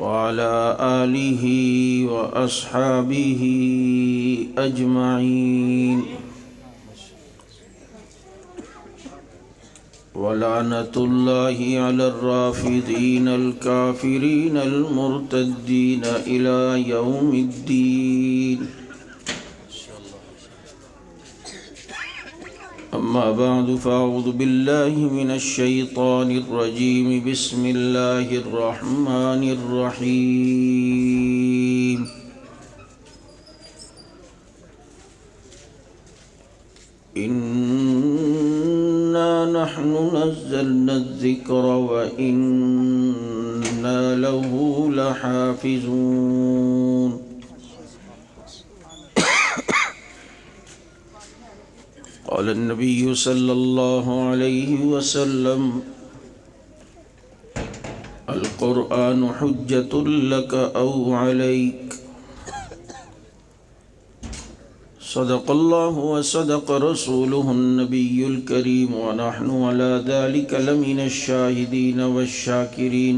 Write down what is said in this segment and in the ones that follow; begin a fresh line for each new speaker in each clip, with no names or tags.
وعلى آله وأصحابه أجمعين ولعنة الله على الرافضين الكافرين المرتدين إلى يوم الدين. أما بعد فأعوذ بالله من الشيطان الرجيم. بسم الله الرحمن الرحيم. إنا نحن نزلنا الذكر وإنا له لحافظون. قال النبي صلى الله عليه وسلم: القرآن حجة لك أو عليك. صدق الله وصدق رسوله النبي الكريم ونحن على ذلك لمن الشاهدين والشاكرين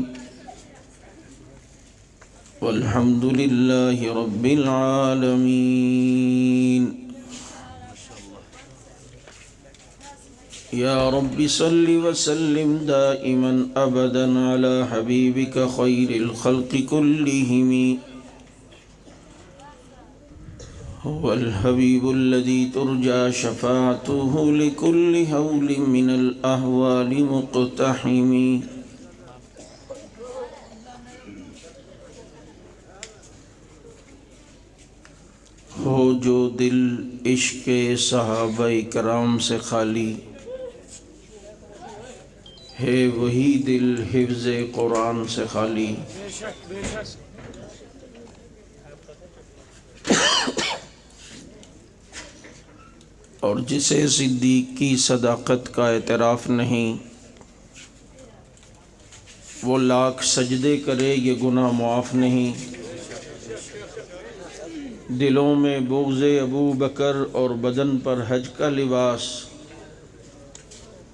والحمد لله رب العالمين. يا رب صل وسلم دائما أبدا على حبيبك خير الخلق كلهم. هو الحبيب الذي ترجى شفاعته لكل هول من الأهوال مقتحم. ہو جو دل عشق صحابہ کرام سے خالی ہے وہی دل حفظ قرآن سے خالی. اور جسے صدیق کی صداقت کا اعتراف نہیں وہ لاکھ سجدے کرے یہ گناہ معاف نہیں. دلوں میں بغض ابو بکر اور بدن پر حج کا لباس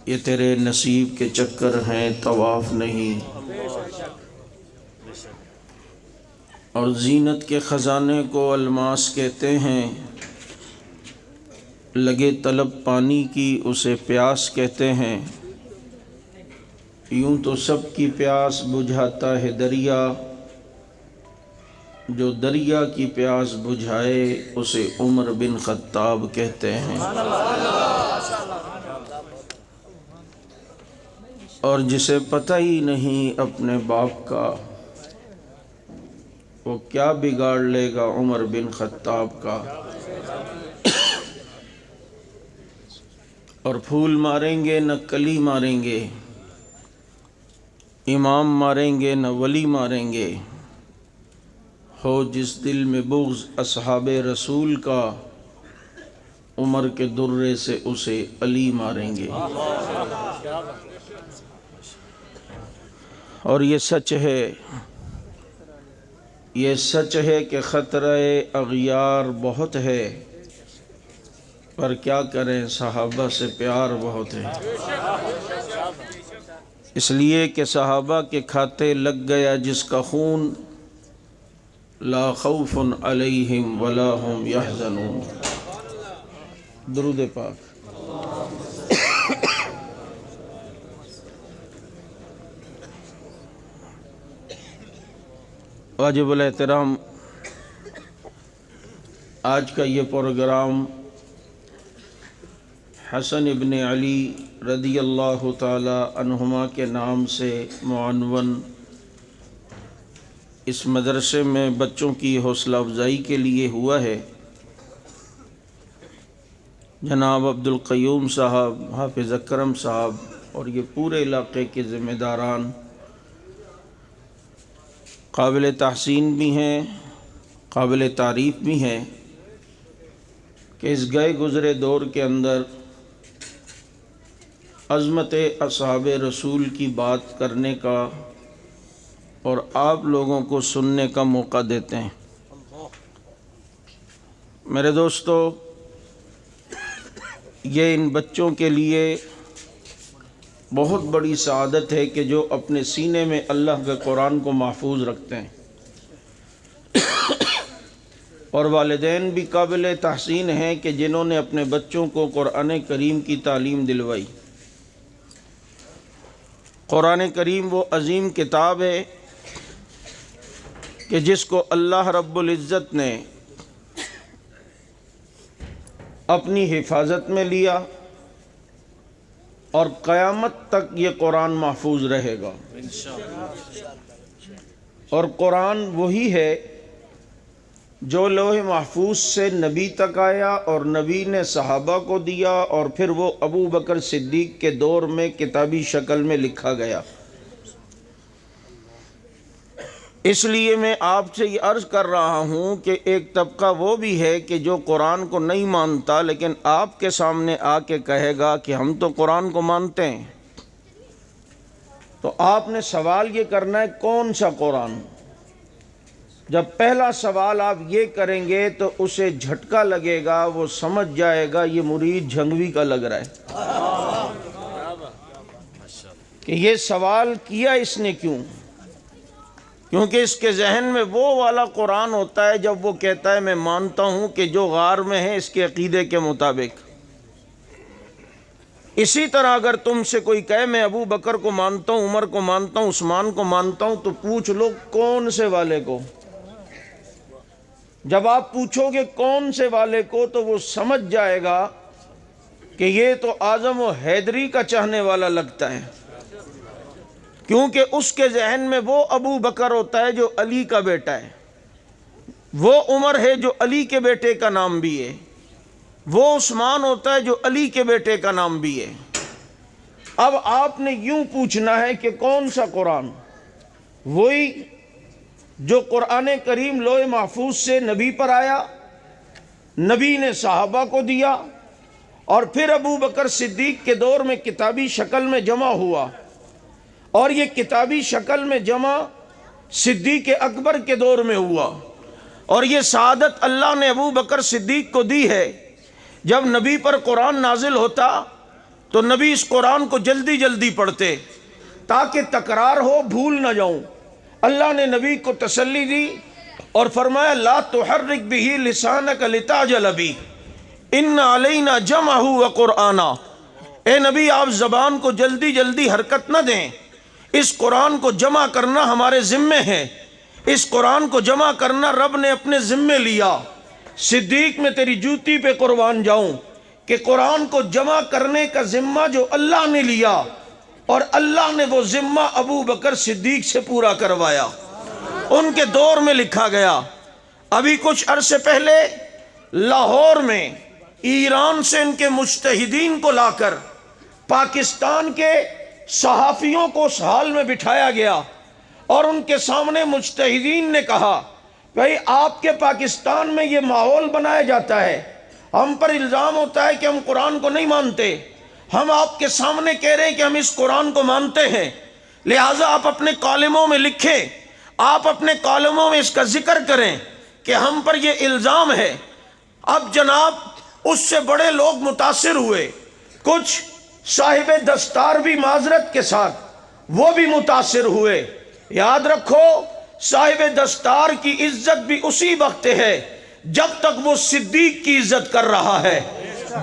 یہ تیرے نصیب کے چکر ہیں طواف نہیں. اور زینت کے خزانے کو الماس کہتے ہیں لگے طلب پانی کی اسے پیاس کہتے ہیں. یوں تو سب کی پیاس بجھاتا ہے دریا جو دریا کی پیاس بجھائے اسے عمر بن خطاب کہتے ہیں. اور جسے پتہ ہی نہیں اپنے باپ کا وہ کیا بگاڑ لے گا عمر بن خطاب کا. اور پھول ماریں گے نہ کلی ماریں گے امام ماریں گے نہ ولی ماریں گے. ہو جس دل میں بغض اصحاب رسول کا عمر کے درے سے اسے علی ماریں گے. اور یہ سچ ہے کہ خطرہ اغیار بہت ہے پر کیا کریں صحابہ سے پیار بہت ہے. اس لیے کہ صحابہ کے کھاتے لگ گیا جس کا خون لا خوف علیہم ولا هم یحزنون. درود پاک. واجب الاحترام آج کا یہ پروگرام حسن ابن علی رضی اللہ تعالی عنہما کے نام سے معنون اس مدرسے میں بچوں کی حوصلہ افزائی کے لیے ہوا ہے. جناب عبدالقیوم صاحب، حافظ اکرم صاحب اور یہ پورے علاقے کے ذمہ داران قابل تحسین بھی ہیں قابل تعریف بھی ہیں کہ اس گئے گزرے دور کے اندر عظمت اصحاب رسول کی بات کرنے کا اور آپ لوگوں کو سننے کا موقع دیتے ہیں. میرے دوستو، یہ ان بچوں کے لیے بہت بڑی سعادت ہے کہ جو اپنے سینے میں اللہ کے قرآن کو محفوظ رکھتے ہیں. اور والدین بھی قابل تحسین ہیں کہ جنہوں نے اپنے بچوں کو قرآن کریم کی تعلیم دلوائی۔ قرآن کریم وہ عظیم کتاب ہے کہ جس کو اللہ رب العزت نے اپنی حفاظت میں لیا اور قیامت تک یہ قرآن محفوظ رہے گا۔ اور قرآن وہی ہے جو لوح محفوظ سے نبی تک آیا اور نبی نے صحابہ کو دیا اور پھر وہ ابو بکر صدیق کے دور میں کتابی شکل میں لکھا گیا۔ اس لیے میں آپ سے یہ عرض کر رہا ہوں کہ ایک طبقہ وہ بھی ہے کہ جو قرآن کو نہیں مانتا لیکن آپ کے سامنے آ کے کہے گا کہ ہم تو قرآن کو مانتے ہیں، تو آپ نے سوال یہ کرنا ہے کون سا قرآن؟ جب پہلا سوال آپ یہ کریں گے تو اسے جھٹکا لگے گا، وہ سمجھ جائے گا یہ مرید جھنگوی کا لگ رہا ہے کہ یہ سوال کیا اس نے کیوں؟ کیونکہ اس کے ذہن میں وہ والا قرآن ہوتا ہے جب وہ کہتا ہے میں مانتا ہوں کہ جو غار میں ہے اس کے عقیدے کے مطابق۔ اسی طرح اگر تم سے کوئی کہے میں ابو بکر کو مانتا ہوں، عمر کو مانتا ہوں، عثمان کو مانتا ہوں، تو پوچھ لو کون سے والے کو۔ جب آپ پوچھو گے کون سے والے کو تو وہ سمجھ جائے گا کہ یہ تو اعظم و حیدری کا چاہنے والا لگتا ہے، کیونکہ اس کے ذہن میں وہ ابو بکر ہوتا ہے جو علی کا بیٹا ہے، وہ عمر ہے جو علی کے بیٹے کا نام بھی ہے، وہ عثمان ہوتا ہے جو علی کے بیٹے کا نام بھی ہے۔ اب آپ نے یوں پوچھنا ہے کہ کون سا قرآن؟ وہی جو قرآن کریم لوح محفوظ سے نبی پر آیا، نبی نے صحابہ کو دیا اور پھر ابو بکر صدیق کے دور میں کتابی شکل میں جمع ہوا، اور یہ کتابی شکل میں جمع صدیق اکبر کے دور میں ہوا، اور یہ سعادت اللہ نے ابو بکر صدیق کو دی ہے۔ جب نبی پر قرآن نازل ہوتا تو نبی اس قرآن کو جلدی جلدی پڑھتے تاکہ تکرار ہو، بھول نہ جاؤں۔ اللہ نے نبی کو تسلی دی اور فرمایا لا تحرک بہ لسانک لتعجل بہ ان علینا جمعہ وقرآنا۔ اے نبی آپ زبان کو جلدی جلدی حرکت نہ دیں، اس قرآن کو جمع کرنا ہمارے ذمے ہے، اس قرآن کو جمع کرنا رب نے اپنے ذمے لیا۔ صدیق میں تیری جوتی پہ قربان جاؤں کہ قرآن کو جمع کرنے کا ذمہ جو اللہ نے لیا اور اللہ نے وہ ذمہ ابو بکر صدیق سے پورا کروایا، ان کے دور میں لکھا گیا۔ ابھی کچھ عرصے پہلے لاہور میں ایران سے ان کے مجتہدین کو لا کر پاکستان کے صحافیوں کو اس حال میں بٹھایا گیا اور ان کے سامنے مجتہدین نے کہا بھائی آپ کے پاکستان میں یہ ماحول بنایا جاتا ہے، ہم پر الزام ہوتا ہے کہ ہم قرآن کو نہیں مانتے، ہم آپ کے سامنے کہہ رہے ہیں کہ ہم اس قرآن کو مانتے ہیں، لہٰذا آپ اپنے کالموں میں لکھیں، آپ اپنے کالموں میں اس کا ذکر کریں کہ ہم پر یہ الزام ہے۔ اب جناب اس سے بڑے لوگ متاثر ہوئے، کچھ صاحب دستار بھی معذرت کے ساتھ وہ بھی متاثر ہوئے۔ یاد رکھو صاحب دستار کی عزت بھی اسی وقت ہے جب تک وہ صدیق کی عزت کر رہا ہے،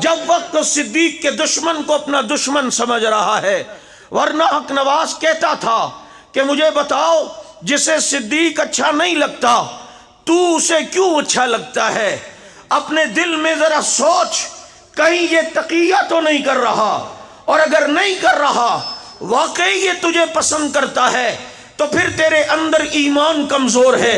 جب وقت صدیق کے دشمن کو اپنا دشمن سمجھ رہا ہے، ورنہ حق نواز کہتا تھا کہ مجھے بتاؤ جسے صدیق اچھا نہیں لگتا تو اسے کیوں اچھا لگتا ہے؟ اپنے دل میں ذرا سوچ کہیں یہ تقیہ تو نہیں کر رہا، اور اگر نہیں کر رہا واقعی یہ تجھے پسند کرتا ہے تو پھر تیرے اندر ایمان کمزور ہے۔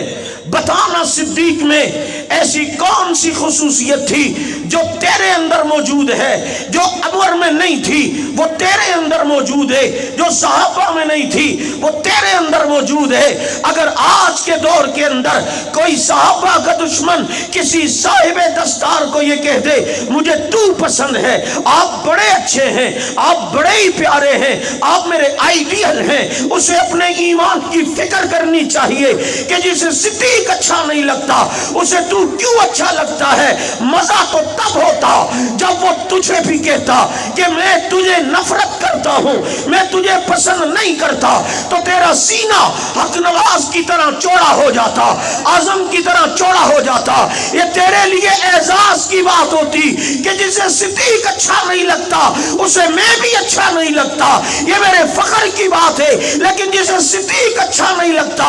بتانا صدیق میں ایسی کون سی خصوصیت تھی جو تیرے اندر موجود ہے، جو عمر میں نہیں تھی وہ تیرے اندر موجود ہے، جو صحابہ میں نہیں تھی وہ تیرے اندر موجود ہے۔ اگر آج کے دور کے اندر کوئی صحابہ کا دشمن کسی صاحب دستار کو یہ کہہ دے مجھے تو پسند ہے، آپ بڑے اچھے ہیں، آپ بڑے ہی پیارے ہیں، آپ میرے آئیڈیل ہیں، اسے اپنے ایمان بات کی فکر کرنی چاہیے کہ جسے صدیق اچھا نہیں لگتا اسے تو کیوں اچھا لگتا ہے۔ مزہ تو تب ہوتا جب وہ تجھے بھی کہتا کہ میں تجھے نفرت کرتا ہوں، میں تجھے پسند نہیں کرتا، تو تیرا سینہ حق نواز کی طرح چوڑا ہو جاتا، اعظم کی طرح چوڑا ہو جاتا۔ یہ تیرے لیے اعزاز کی بات ہوتی کہ جسے صدیق اچھا نہیں لگتا اسے میں بھی اچھا نہیں لگتا، یہ میرے فخر کی بات ہے۔ لیکن جسے صدیق اچھا نہیں لگتا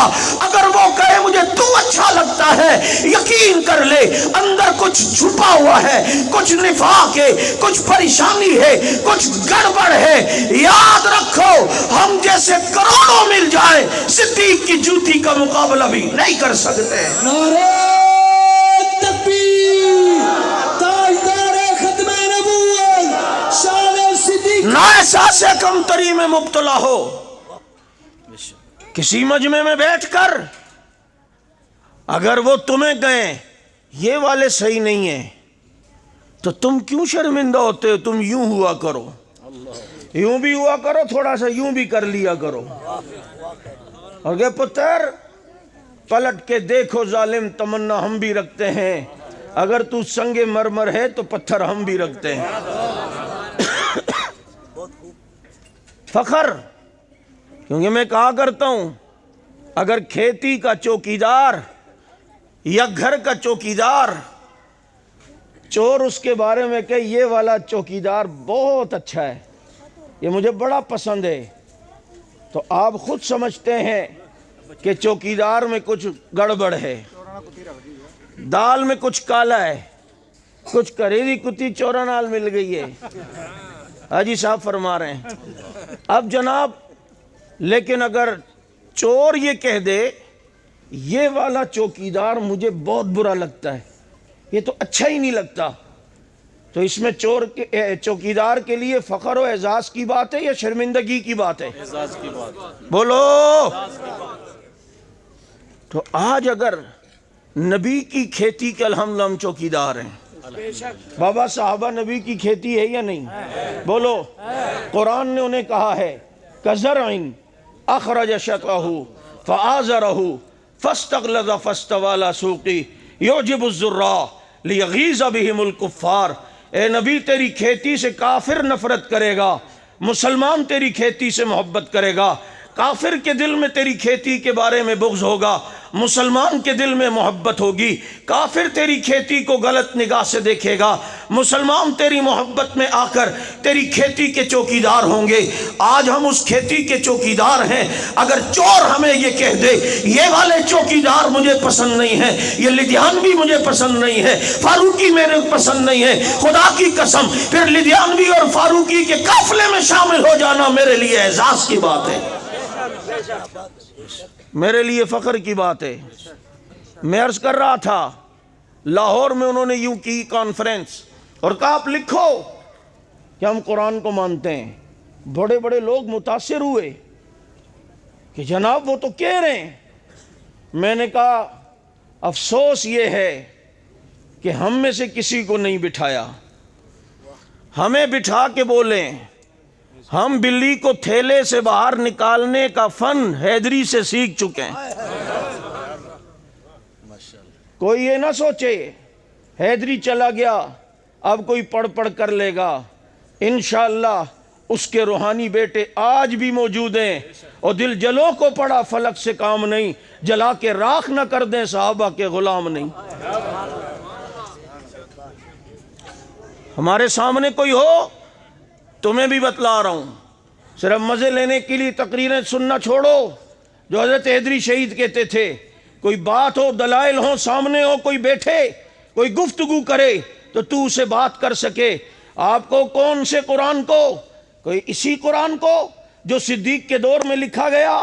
اگر وہ کہے مجھے تو اچھا لگتا ہے، یقین کر لے اندر کچھ چھپا ہوا ہے، کچھ نفاق ہے، کچھ پریشانی ہے، کچھ گڑبڑ ہے۔ یاد رکھو ہم جیسے کروڑوں مل جائیں صدیق کی جوتی کا مقابلہ بھی نہیں کر سکتے۔
نعرہ تکبیر، تاجدار ختم نبوت شان صدیق۔
نہ احساس کمتری میں مبتلا ہو، کسی مجمع میں بیٹھ کر اگر وہ تمہیں کہیں یہ والے صحیح نہیں ہیں تو تم کیوں شرمندہ ہوتے ہو؟ تم یوں ہوا کرو، یوں بھی ہوا کرو، تھوڑا سا یوں بھی کر لیا کرو۔ اور کہ پتر پلٹ کے دیکھو ظالم، تمنا ہم بھی رکھتے ہیں، اگر تو سنگ مرمر ہے تو پتھر ہم بھی رکھتے ہیں۔ فخر، کیونکہ میں کہا کرتا ہوں اگر کھیتی کا چوکیدار یا گھر کا چوکیدار چور اس کے بارے میں کہ یہ والا چوکیدار بہت اچھا ہے، یہ مجھے بڑا پسند ہے، تو آپ خود سمجھتے ہیں کہ چوکیدار میں کچھ گڑبڑ ہے، دال میں کچھ کالا ہے، کچھ کریری کتی چورا نال مل گئی ہے۔ حاجی صاحب فرما رہے ہیں اب جناب، لیکن اگر چور یہ کہہ دے یہ والا چوکیدار مجھے بہت برا لگتا ہے، یہ تو اچھا ہی نہیں لگتا، تو اس میں چوکیدار کے لیے فخر و اعزاز کی بات ہے یا شرمندگی کی بات ہے؟
اعزاز کی بات۔
بولو۔ تو آج اگر نبی کی کھیتی کے الحمدللہ ہم چوکیدار ہیں، بابا صحابہ نبی کی کھیتی ہے یا نہیں؟ بولو۔ قرآن نے انہیں کہا ہے کزرعن اخرج شطأہ فآزرہ فاستغلظ فاستوى علی سوقہ یعجب الزراع لیغیظ بہم الکفار۔ اے نبی تیری کھیتی سے کافر نفرت کرے گا، مسلمان تیری کھیتی سے محبت کرے گا۔ کافر کے دل میں تیری کھیتی کے بارے میں بغض ہوگا، مسلمان کے دل میں محبت ہوگی۔ کافر تیری کھیتی کو غلط نگاہ سے دیکھے گا، مسلمان تیری محبت میں آ کر تیری کھیتی کے چوکیدار ہوں گے۔ آج ہم اس کھیتی کے چوکیدار ہیں۔ اگر چور ہمیں یہ کہہ دے یہ والے چوکیدار مجھے پسند نہیں ہیں، یہ لدھیانوی مجھے پسند نہیں ہے، فاروقی میرے پسند نہیں ہے، خدا کی قسم پھر لدھیانوی اور فاروقی کے قافلے میں شامل ہو جانا میرے لیے اعزاز کی بات ہے، میرے لیے فخر کی بات ہے۔ میں عرض کر رہا تھا لاہور میں انہوں نے یوں کی کانفرنس اور کہا آپ لکھو کہ ہم قرآن کو مانتے ہیں۔ بڑے بڑے لوگ متاثر ہوئے کہ جناب وہ تو کہہ رہے ہیں۔ میں نے کہا افسوس یہ ہے کہ ہم میں سے کسی کو نہیں بٹھایا، ہمیں بٹھا کے بولیں۔ ہم بلی کو تھیلے سے باہر نکالنے کا فن حیدری سے سیکھ چکے ہیں۔ کوئی یہ نہ سوچے حیدری چلا گیا اب کوئی پڑھ پڑھ کر لے گا، انشاءاللہ اس کے روحانی بیٹے آج بھی موجود ہیں، اور دل جلوں کو پڑا فلک سے کام نہیں، جلا کے راکھ نہ کر دیں صحابہ کے غلام نہیں۔ ہمارے سامنے کوئی ہو، تمہیں بھی بتلا رہا ہوں، صرف مزے لینے کے لیے تقریریں سننا چھوڑو جو حضرت حیدری شہید کہتے تھے۔ کوئی بات ہو، دلائل ہو، سامنے ہو، کوئی بیٹھے، کوئی گفتگو کرے تو تو اسے بات کر سکے۔ آپ کو کون سے قرآن کو؟ کوئی اسی قرآن کو جو صدیق کے دور میں لکھا گیا،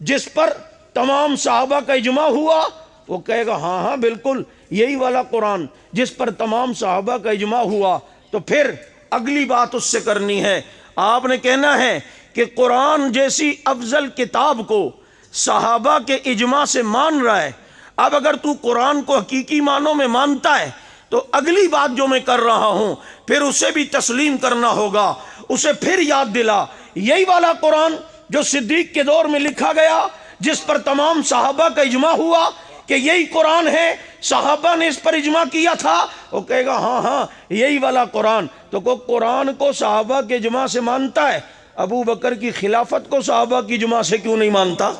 جس پر تمام صحابہ کا اجماع ہوا؟ وہ کہے گا ہاں ہاں بالکل یہی والا قرآن جس پر تمام صحابہ کا اجماع ہوا۔ تو پھر اگلی بات اس سے کرنی ہے، آپ نے کہنا ہے کہ قرآن جیسی افضل کتاب کو صحابہ کے اجماع سے مان رہا ہے۔ اب اگر تو قرآن کو حقیقی معنوں میں مانتا ہے تو اگلی بات جو میں کر رہا ہوں پھر اسے بھی تسلیم کرنا ہوگا، اسے پھر یاد دلا یہی والا قرآن جو صدیق کے دور میں لکھا گیا، جس پر تمام صحابہ کا اجماع ہوا کہ یہی قرآن ہے، صحابہ نے اس پر اجماع کیا تھا، وہ کہے گا ہاں ہاں یہی والا قرآن۔ تو قرآن کو صحابہ کے اجماع سے مانتا ہے، ابو بکر کی خلافت کو صحابہ کی اجماع سے کیوں نہیں مانتا؟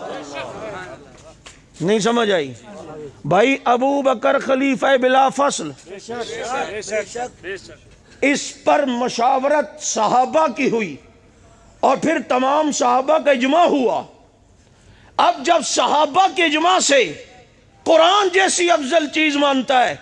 نہیں سمجھ آئی؟ بھائی ابو بکر خلیفہ بلا فصل، اس پر مشاورت صحابہ کی ہوئی اور پھر تمام صحابہ کا اجماع ہوا۔ اب جب صحابہ کے اجماع سے قرآن جیسی افضل چیز مانتا ہے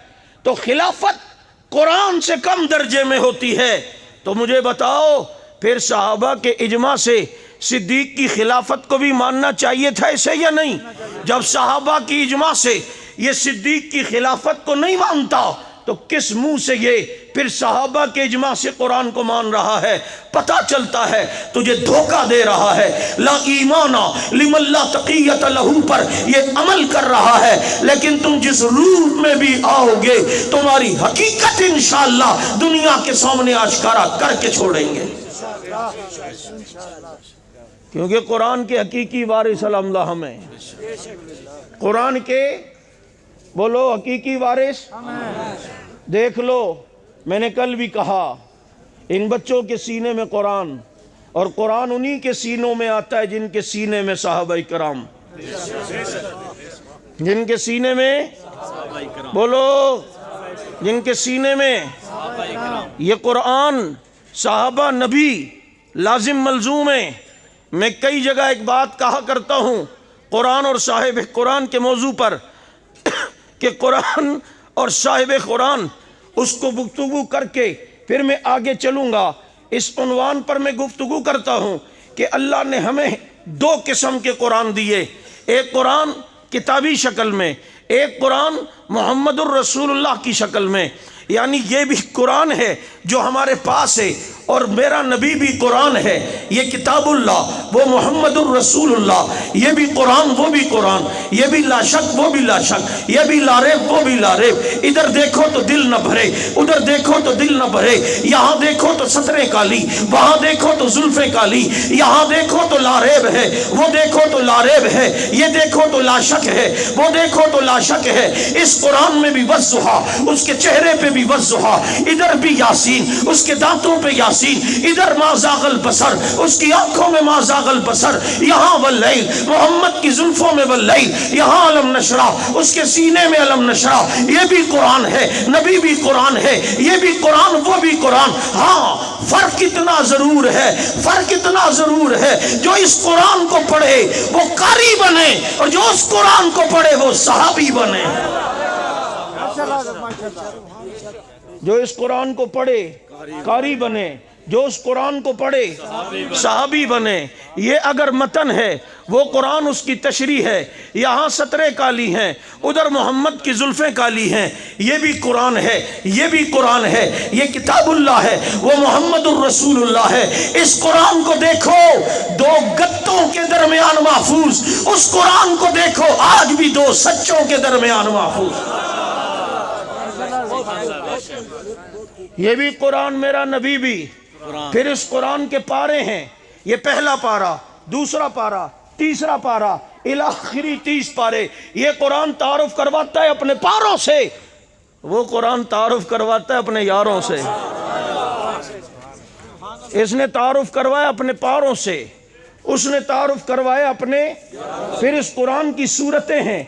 تو خلافت قرآن سے کم درجے میں ہوتی ہے، تو مجھے بتاؤ پھر صحابہ کے اجماع سے صدیق کی خلافت کو بھی ماننا چاہیے تھا اسے یا نہیں؟ جب صحابہ کی اجماع سے یہ صدیق کی خلافت کو نہیں مانتا تو کس منہ سے یہ پھر صحابہ کے اجماع سے قرآن کو مان رہا ہے؟ پتہ چلتا ہے تجھے دھوکہ دے رہا ہے۔ لا ایمان لمن لا تقیت لہو پر یہ عمل کر رہا ہے، لیکن تم جس روح میں بھی آؤ گے تمہاری حقیقت انشاءاللہ دنیا کے سامنے آشکارا کر کے چھوڑیں گے، کیونکہ قرآن کے حقیقی وارث الحمدہ ہمیں، قرآن کے بولو حقیقی وارث۔ دیکھ لو، میں نے کل بھی کہا ان بچوں کے سینے میں قرآن، اور قرآن انہی کے سینوں میں آتا ہے جن کے سینے میں صحابہ کرام، جن کے سینے میں بولو، جن کے سینے میں یہ قرآن صحابہ نبی لازم ملزوم ہے۔ میں کئی جگہ ایک بات کہا کرتا ہوں قرآن اور صاحب قرآن کے موضوع پر کہ قرآن اور صاحب قرآن، اس کو گفتگو کر کے پھر میں آگے چلوں گا۔ اس عنوان پر میں گفتگو کرتا ہوں کہ اللہ نے ہمیں دو قسم کے قرآن دیے، ایک قرآن کتابی شکل میں، ایک قرآن محمد الرسول اللہ کی شکل میں، یعنی یہ بھی قرآن ہے جو ہمارے پاس ہے، اور میرا نبی بھی قرآن ہے، یہ کتاب اللہ وہ محمد الرسول اللہ، یہ بھی قرآن وہ بھی قرآن، یہ بھی لا شک وہ بھی لا شک، یہ بھی لا ریب وہ بھی لا ریب۔ ادھر دیکھو تو دل نہ بھرے، ادھر دیکھو تو دل نہ بھرے، یہاں دیکھو تو ستریں کالی، وہاں دیکھو تو زلفیں کالی، یہاں دیکھو تو لا ریب ہے، وہ دیکھو تو لا ریب ہے، یہ دیکھو تو لا شک ہے، وہ دیکھو تو لا شک ہے۔ اس قرآن میں بھی والضحیٰ، اس کے چہرے پہ بھی والضحیٰ، ادھر بھی یاسین، اس کے دانتوں پہ یاسین، ادھر ما زاغ البصر، اس کی آنکھوں میں ما زاغ البصر، یہاں واللیل، محمد کی زلفوں میں واللیل، یہاں علم نشرح، اس کے سینے میں علم نشرح۔ یہ بھی قرآن ہے، نبی بھی قرآن ہے، یہ بھی قرآن وہ بھی قرآن۔ ہاں فرق اتنا ضرور ہے، فرق اتنا ضرور ہے، جو اس قرآن کو پڑھے وہ قاری بنے، اور جو اس قرآن کو پڑھے وہ صحابی بنے۔ جو اس قرآن کو پڑھے قاری بنے، جو اس قرآن کو پڑھے صحابی بنے۔ یہ اگر متن ہے وہ قرآن اس کی تشریح ہے، یہاں ستریں کالی ہیں، ادھر محمد کی زلفیں کالی ہیں، یہ بھی قرآن ہے، یہ بھی قرآن ہے، یہ کتاب اللہ ہے، وہ محمد الرسول اللہ ہے۔ اس قرآن کو دیکھو دو گتوں کے درمیان محفوظ، اس قرآن کو دیکھو آج بھی دو سچوں کے درمیان محفوظ۔ یہ بھی قرآن میرا نبی بھی۔ پھر اس قرآن کے پارے ہیں، یہ پہلا پارا، دوسرا پارا، تیسرا پارا، الاخری 30 پارے۔ یہ قرآن تعارف کرواتا ہے اپنے پاروں سے، وہ قرآن تعارف کرواتا ہے اپنے یاروں سے۔ اس نے تعارف کروایا اپنے پاروں سے، اس نے تعارف کروایا اپنے۔ پھر اس قرآن کی صورتیں ہیں،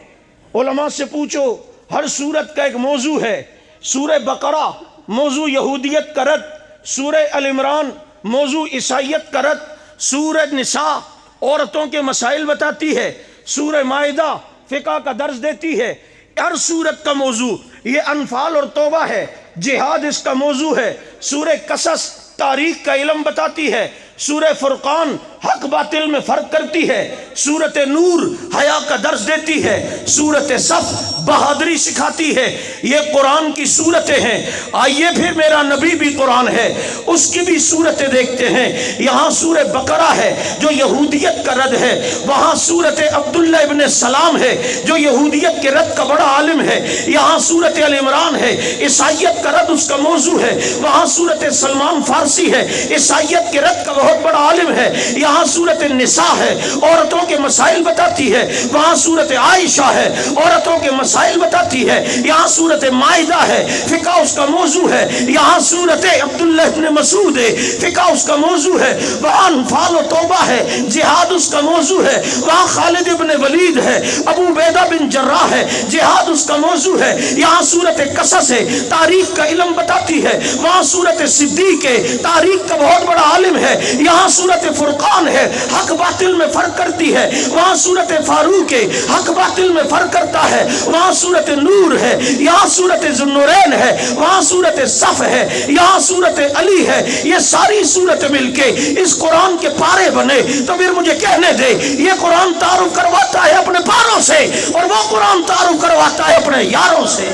علماء سے پوچھو، ہر صورت کا ایک موضوع ہے۔ سورہ بقرہ موضوع یہودیت کا رد، سورہ ال عمران موضوع عیسائیت کا رد، سورہ نساء عورتوں کے مسائل بتاتی ہے، سورہ مائدہ فقہ کا درس دیتی ہے۔ ہر سورت کا موضوع، یہ انفال اور توبہ ہے، جہاد اس کا موضوع ہے۔ سورہ قصص تاریخ کا علم بتاتی ہے، سورہ فرقان حق باطل میں فرق کرتی ہے، سورۃ نور حیا کا درس دیتی ہے، سورۃ صف بہادری سکھاتی ہے۔ یہ قرآن کی صورتیں ہیں۔ آئیے پھر میرا نبی بھی قرآن ہے، اس کی بھی صورتیں دیکھتے ہیں۔ یہاں سورہ بقرہ ہے جو یہودیت کا رد ہے، وہاں سورۃ عبداللہ ابن سلام ہے جو یہودیت کے رد کا بڑا عالم ہے، یہاں سورۃ ال عمران ہے عیسائیت کا رد اس کا موضوع ہے، وہاں سورۃ سلمان فارسی ہے عیسائیت کے رد کا بہت بڑا عالم ہے، یہاں صورت نساء ہے، عورتوں کے مسائل بتاتی ہے، وہاں صورت عائشہ ہے، عورتوں کے مسائل بتاتی ہے، یہاں صورت مائدہ ہے، فقہ اس کا موضوع ہے، یہاں صورت عبداللہ ابن مسعود ہے، فقہ اس کا موضوع ہے، وہاں انفال و توبہ ہے، جہاد اس کا موضوع ہے، وہاں خالد ابن ولید ہے، ابو عبیدہ بن جراح ہے، جہاد اس کا موضوع ہے، یہاں صورت قصص ہے، تاریخ کا علم بتاتی ہے، وہاں صورت صدیق ہے، تاریخ کا بہت بڑا عالم ہے، یہاں صورت فرقان ہے، حق باطل میں فرق کرتی ہے، وہاں صورت فاروق ہے، حق باطل میں فرق کرتا ہے، وہاں صورت نور ہے، یہاں صورت ذوالنورین ہے، وہاں صورت صف ہے، یہاں صورت علی ہے، یہ ساری صورت مل کے اس قرآن کے پارے بنے۔ تو پھر مجھے کہنے دے، یہ قرآن تعارف کرواتا ہے اپنے پاروں سے، اور وہ قرآن تعارف کرواتا ہے اپنے یاروں سے۔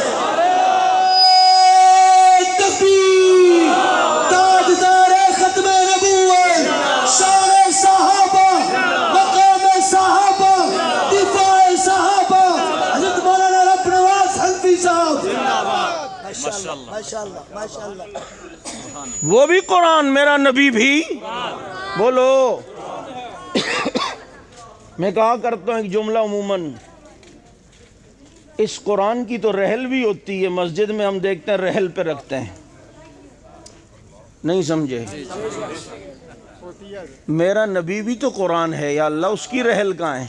تکبیر، تاجدار ختم نبوت، شان صحابہ، مقام صحابہ، دفاع صحابہ، حضرت مولانا رب نواز حنفی صاحب۔ ماشاءاللہ ماشاءاللہ۔
وہ بھی قرآن، میرا نبی بھی۔ بولو۔ میں کہا کرتا ہوں ایک جملہ عموماً، اس قرآن کی تو رحل بھی ہوتی ہے، مسجد میں ہم دیکھتے ہیں رحل پہ رکھتے ہیں، نہیں سمجھے؟ میرا نبی بھی تو قرآن ہے، یا اللہ اس کی رحل کہاں ہے؟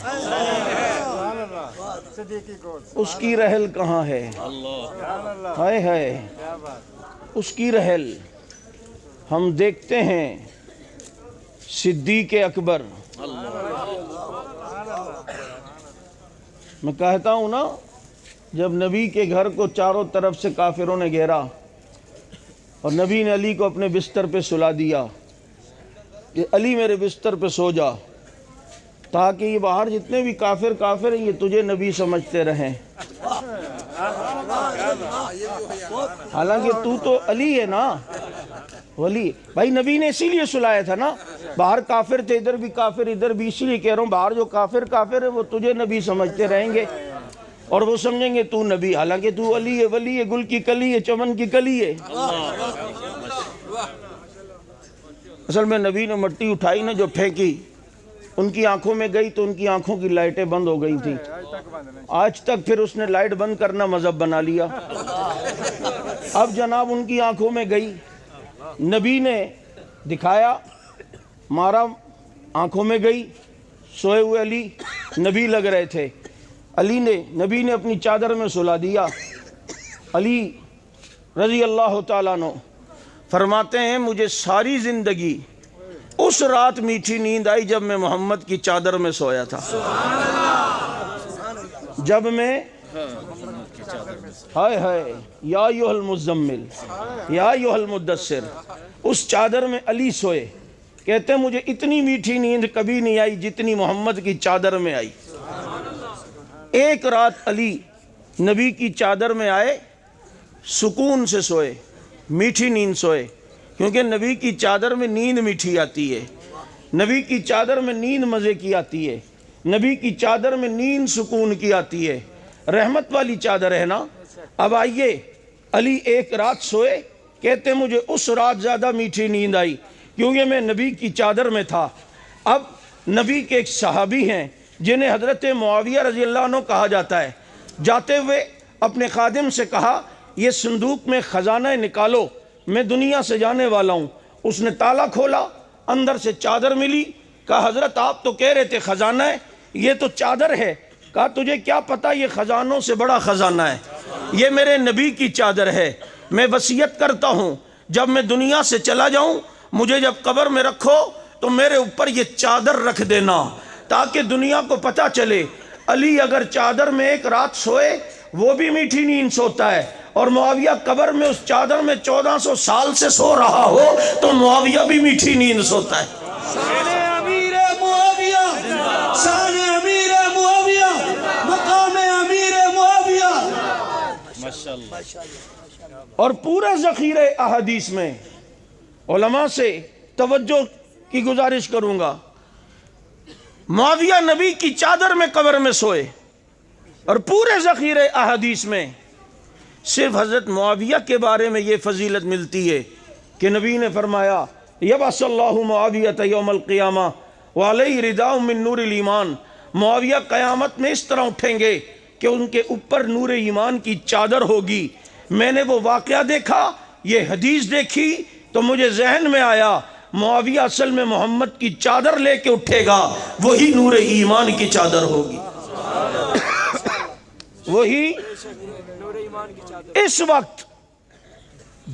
اس کی رحل کہاں ہے؟ ہائے ہائے، اس کی رحل ہم دیکھتے ہیں صدیق اکبر۔ میں کہتا ہوں نا، جب نبی کے گھر کو چاروں طرف سے کافروں نے گھیرا اور نبی نے علی کو اپنے بستر پہ سلا دیا کہ علی میرے بستر پہ سو جا، تاکہ یہ باہر جتنے بھی کافر ہیں یہ تجھے نبی سمجھتے رہیں، حالانکہ تو علی ہے نا، ولی بھائی۔ نبی نے اسی لیے سلایا تھا نا، باہر کافر تھے، ادھر بھی کافر، ادھر بھی، اسی لیے کہہ رہا ہوں باہر جو کافر ہے وہ تجھے نبی سمجھتے رہیں گے اور وہ سمجھیں گے تو نبی، حالانکہ تو علی ہے، ولی ہے، گل کی کلی ہے، چمن کی کلی ہے۔ اصل میں نبی نے مٹی اٹھائی نا جو پھینکی، ان کی آنکھوں میں گئی تو ان کی آنکھوں کی لائٹیں بند ہو گئی تھی، آج تک پھر اس نے لائٹ بند کرنا مذہب بنا لیا۔ اب جناب ان کی آنکھوں میں گئی، نبی نے دکھایا، مارا، آنکھوں میں گئی، سوئے ہوئے علی نبی لگ رہے تھے، نبی نے اپنی چادر میں سلا دیا۔ علی رضی اللہ تعالیٰ عنہ فرماتے ہیں مجھے ساری زندگی اس رات میٹھی نیند آئی جب میں محمد کی چادر میں سویا تھا، جب میں ہائے ہائے یا ایھا المزمل یا ایھا المدثر، اس چادر میں علی سوئے۔ کہتے ہیں مجھے اتنی میٹھی نیند کبھی نہیں آئی جتنی محمد کی چادر میں آئی۔ ایک رات علی نبی کی چادر میں آئے، سکون سے سوئے، میٹھی نیند سوئے، کیونکہ نبی کی چادر میں نیند میٹھی آتی ہے، نبی کی چادر میں نیند مزے کی آتی ہے، نبی کی چادر میں نیند سکون کی آتی ہے، رحمت والی چادر ہے نا۔ اب آئیے، علی ایک رات سوئے، کہتے مجھے اس رات زیادہ میٹھی نیند آئی کیونکہ میں نبی کی چادر میں تھا۔ اب نبی کے ایک صحابی ہیں جنہیں حضرت معاویہ رضی اللہ عنہ کہا جاتا ہے، جاتے ہوئے اپنے خادم سے کہا یہ صندوق میں خزانہ نکالو، میں دنیا سے جانے والا ہوں۔ اس نے تالا کھولا، اندر سے چادر ملی، کہا حضرت آپ تو کہہ رہے تھے خزانہ ہے، یہ تو چادر ہے۔ کہا تجھے کیا پتا یہ خزانوں سے بڑا خزانہ ہے، یہ میرے نبی کی چادر ہے۔ میں وصیت کرتا ہوں جب میں دنیا سے چلا جاؤں، مجھے جب قبر میں رکھو تو میرے اوپر یہ چادر رکھ دینا، تاکہ دنیا کو پتا چلے علی اگر چادر میں ایک رات سوئے وہ بھی میٹھی نیند سوتا ہے، اور معاویہ قبر میں اس چادر میں 1400 سال سے سو رہا ہو تو معاویہ بھی میٹھی نیند سوتا ہے۔
شان امیر معاویہ، شان امیر معاویہ، مقام امیر معاویہ۔
اور پورے ذخیرے احادیث میں علماء سے توجہ کی گزارش کروں گا، معاویہ نبی کی چادر میں قبر میں سوئے، اور پورے ذخیرے احادیث میں صرف حضرت معاویہ کے بارے میں یہ فضیلت ملتی ہے کہ نبی نے فرمایا یبعث اللہ معاویہ یوم القیامہ وعلیہ رداء من نور الایمان، معاویہ قیامت میں اس طرح اٹھیں گے کہ ان کے اوپر نور ایمان کی چادر ہوگی۔ میں نے وہ واقعہ دیکھا، یہ حدیث دیکھی تو مجھے ذہن میں آیا معاویہ اصل میں محمد کی چادر لے کے اٹھے گا، وہی نور ایمان کی چادر ہوگی۔ وہی اس وقت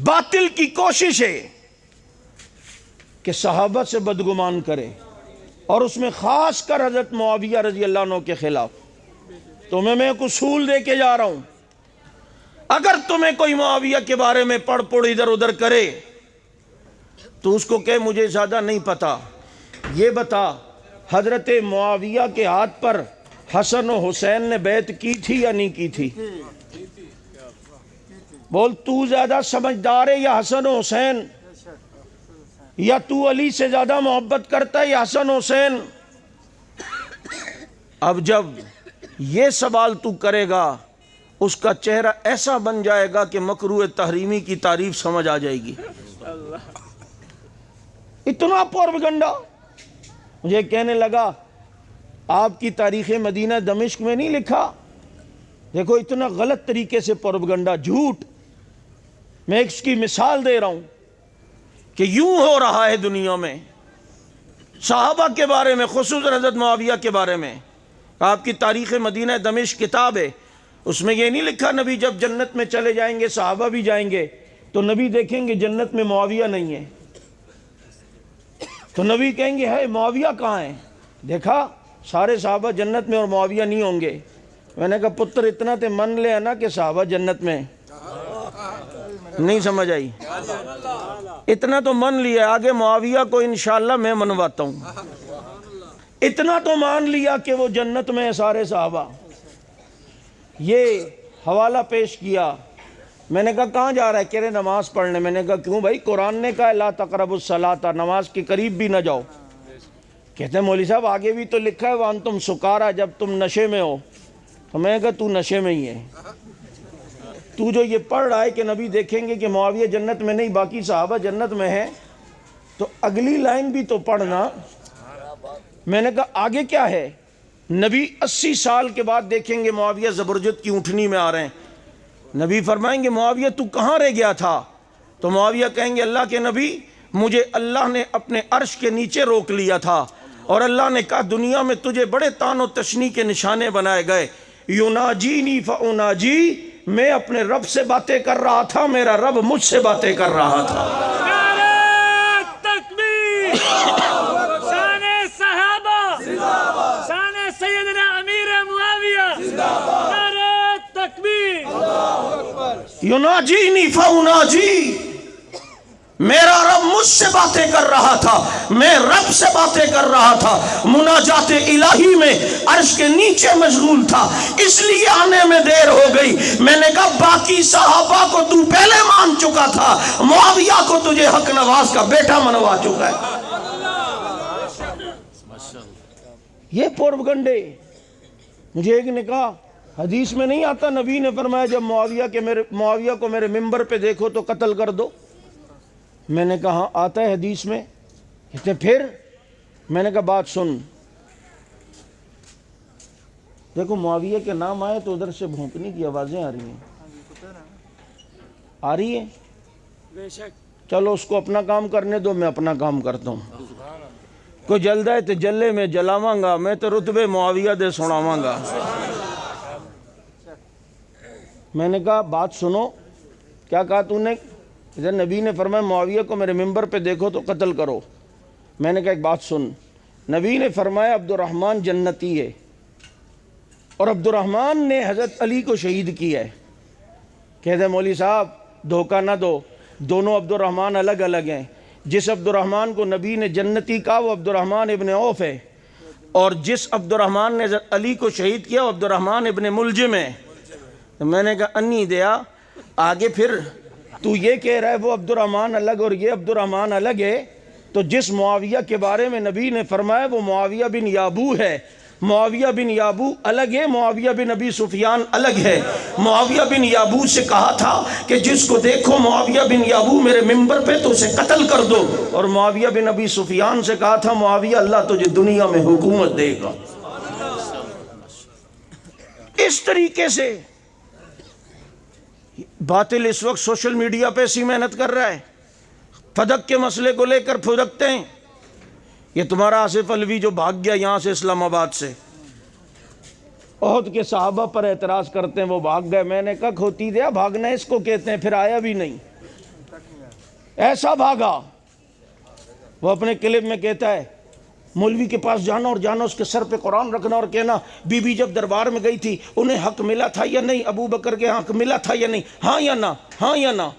باطل کی کوشش ہے کہ صحابہ سے بدگمان کرے، اور اس میں خاص کر حضرت معاویہ رضی اللہ عنہ کے خلاف۔ تمہیں میں ایک اصول دے کے جا رہا ہوں، اگر تمہیں کوئی معاویہ کے بارے میں پڑھ ادھر ادھر کرے تو اس کو کہ مجھے زیادہ نہیں پتا، یہ بتا حضرت معاویہ کے ہاتھ پر حسن و حسین نے بیعت کی تھی یا نہیں کی تھی؟ بول، تو زیادہ سمجھدار ہے یا حسن و حسین؟ یا تو علی سے زیادہ محبت کرتا ہے یا حسن و حسین؟ اب جب یہ سوال تو کرے گا، اس کا چہرہ ایسا بن جائے گا کہ مکروہ تحریمی کی تعریف سمجھ آ جائے گی۔ اتنا پروپیگنڈا۔ مجھے کہنے لگا آپ کی تاریخ مدینہ دمشق میں نہیں لکھا؟ دیکھو اتنا غلط طریقے سے پروپیگنڈا، جھوٹ۔ میں اس کی مثال دے رہا ہوں کہ یوں ہو رہا ہے دنیا میں صحابہ کے بارے میں، خصوصاً حضرت معاویہ کے بارے میں۔ آپ کی تاریخ مدینہ دمشق کتاب ہے، اس میں یہ نہیں لکھا نبی جب جنت میں چلے جائیں گے صحابہ بھی جائیں گے تو نبی دیکھیں گے جنت میں معاویہ نہیں ہے، تو نبی کہیں گے ہے معاویہ کہاں ہے؟ دیکھا سارے صحابہ جنت میں اور معاویہ نہیں ہوں گے۔ میں نے کہا پتر اتنا تے من لے نا کہ صحابہ جنت میں، نہیں سمجھ آئی؟ اتنا تو من لیا، آگے معاویہ کو انشاءاللہ میں منواتا ہوں۔ اتنا تو مان لیا کہ وہ جنت میں سارے صحابہ۔ یہ حوالہ پیش کیا، میں نے کہا کہاں جا رہا ہے؟ کہہ رہے نماز پڑھنے۔ میں نے کہا کیوں بھائی؟ قرآن نے کہا لا تقربوا الصلاۃ، نماز کے قریب بھی نہ جاؤ۔ کہتے ہیں مولوی صاحب آگے بھی تو لکھا ہے وانتم سکارا، جب تم نشے میں ہو۔ تو میں نے کہا تو نشے میں ہی ہے، تو جو یہ پڑھ رہا ہے کہ نبی دیکھیں گے کہ معاویہ جنت میں نہیں باقی صحابہ جنت میں ہیں، تو اگلی لائن بھی تو پڑھنا۔ میں نے کہا آگے کیا ہے؟ نبی 80 سال کے بعد دیکھیں گے معاویہ زبرجد کی اونٹنی میں آ رہے ہیں، نبی فرمائیں گے معاویہ تو کہاں رہ گیا تھا؟ تو معاویہ کہیں گے اللہ کے نبی مجھے اللہ نے اپنے عرش کے نیچے روک لیا تھا، اور اللہ نے کہا دنیا میں تجھے بڑے طعن و تشنیع کے نشانے بنائے گئے، یناجینی فاناجی، میں اپنے رب سے باتیں کر رہا تھا، میرا رب مجھ سے باتیں کر رہا تھا۔
نعرہ تکبیر، شان صحابہ، شان سیدنا امیر معاویہ، نعرہ تکبیر۔
یناجینی فاناجی، میرا رب مجھ سے باتیں کر رہا تھا، میں رب سے باتیں کر رہا تھا، مناجات الہی میں عرش کے نیچے مشغول تھا، اس لیے آنے میں دیر ہو گئی۔ میں نے کہا باقی صحابہ کو تو پہلے مان چکا تھا، معاویہ کو تجھے حق نواز کا بیٹا منوا چکا ہے۔ یہ پروپیگنڈے۔ مجھے ایک نے کہا حدیث میں نہیں آتا نبی نے فرمایا جب معاویہ کو میرے ممبر پہ دیکھو تو قتل کر دو؟ میں نے کہا ہاں آتا ہے حدیث میں۔ کہتے پھر؟ میں نے کہا بات سن، دیکھو معاویہ کے نام آئے تو ادھر سے بھونکنے کی آوازیں آ رہی ہیں، آ رہی ہیں؟
بے شک۔
چلو اس کو اپنا کام کرنے دو، میں اپنا کام کرتا ہوں۔ کوئی جلد ہے تو جلے میں جلاواں گا، میں تو رتبے معاویہ دے سناواں گا۔ میں نے کہا بات سنو، کیا کہا تو نے؟ ادھر نبی نے فرمایا معاویہ کو میرے ممبر پہ دیکھو تو قتل کرو۔ میں نے کہا ایک بات سن، نبی نے فرمایا عبد الرحمن جنتی ہے، اور عبد الرحمن نے حضرت علی کو شہید کیا ہے۔ کہتے مولوی صاحب دھوکہ نہ دو، دونوں عبد الرحمن الگ الگ ہیں۔ جس عبد الرحمن کو نبی نے جنتی کہا وہ عبد الرحمن ابن عوف ہے، اور جس عبد الرحمن نے حضرت علی کو شہید کیا وہ عبد الرحمن ابن ملجم ہے۔ تو میں نے کہا انی دیا، آگے پھر تو یہ کہہ رہا ہے وہ عبد الرحمن الگ اور یہ عبد الرحمن الگ ہے، تو جس معاویہ کے بارے میں نبی نے فرمایا وہ معاویہ بن یابو ہے، معاویہ بن یابو الگ ہے، معاویہ بن ابی سفیان الگ ہے۔ معاویہ بن یابو سے کہا تھا کہ جس کو دیکھو معاویہ بن یابو میرے ممبر پہ تو اسے قتل کر دو، اور معاویہ بن ابی سفیان سے کہا تھا معاویہ اللہ تجھے دنیا میں حکومت دے گا۔ اس طریقے سے باطل اس وقت سوشل میڈیا پہ ایسی محنت کر رہا ہے، فدق کے مسئلے کو لے کر پھدکتے ہیں۔ یہ تمہارا آصف الوی جو بھاگ گیا یہاں سے اسلام آباد سے، احد کے صحابہ پر اعتراض کرتے ہیں وہ بھاگ گئے، میں نے کہا کھوتی دیا بھاگنا اس کو کہتے ہیں، پھر آیا بھی نہیں، ایسا بھاگا۔ وہ اپنے کلپ میں کہتا ہے مولوی کے پاس جانا اور جانا اس کے سر پہ قرآن رکھنا اور کہنا بی بی جب دربار میں گئی تھی انہیں حق ملا تھا یا نہیں، ابو بکر کے حق ملا تھا یا نہیں، ہاں یا نہ، ہاں یا نہ۔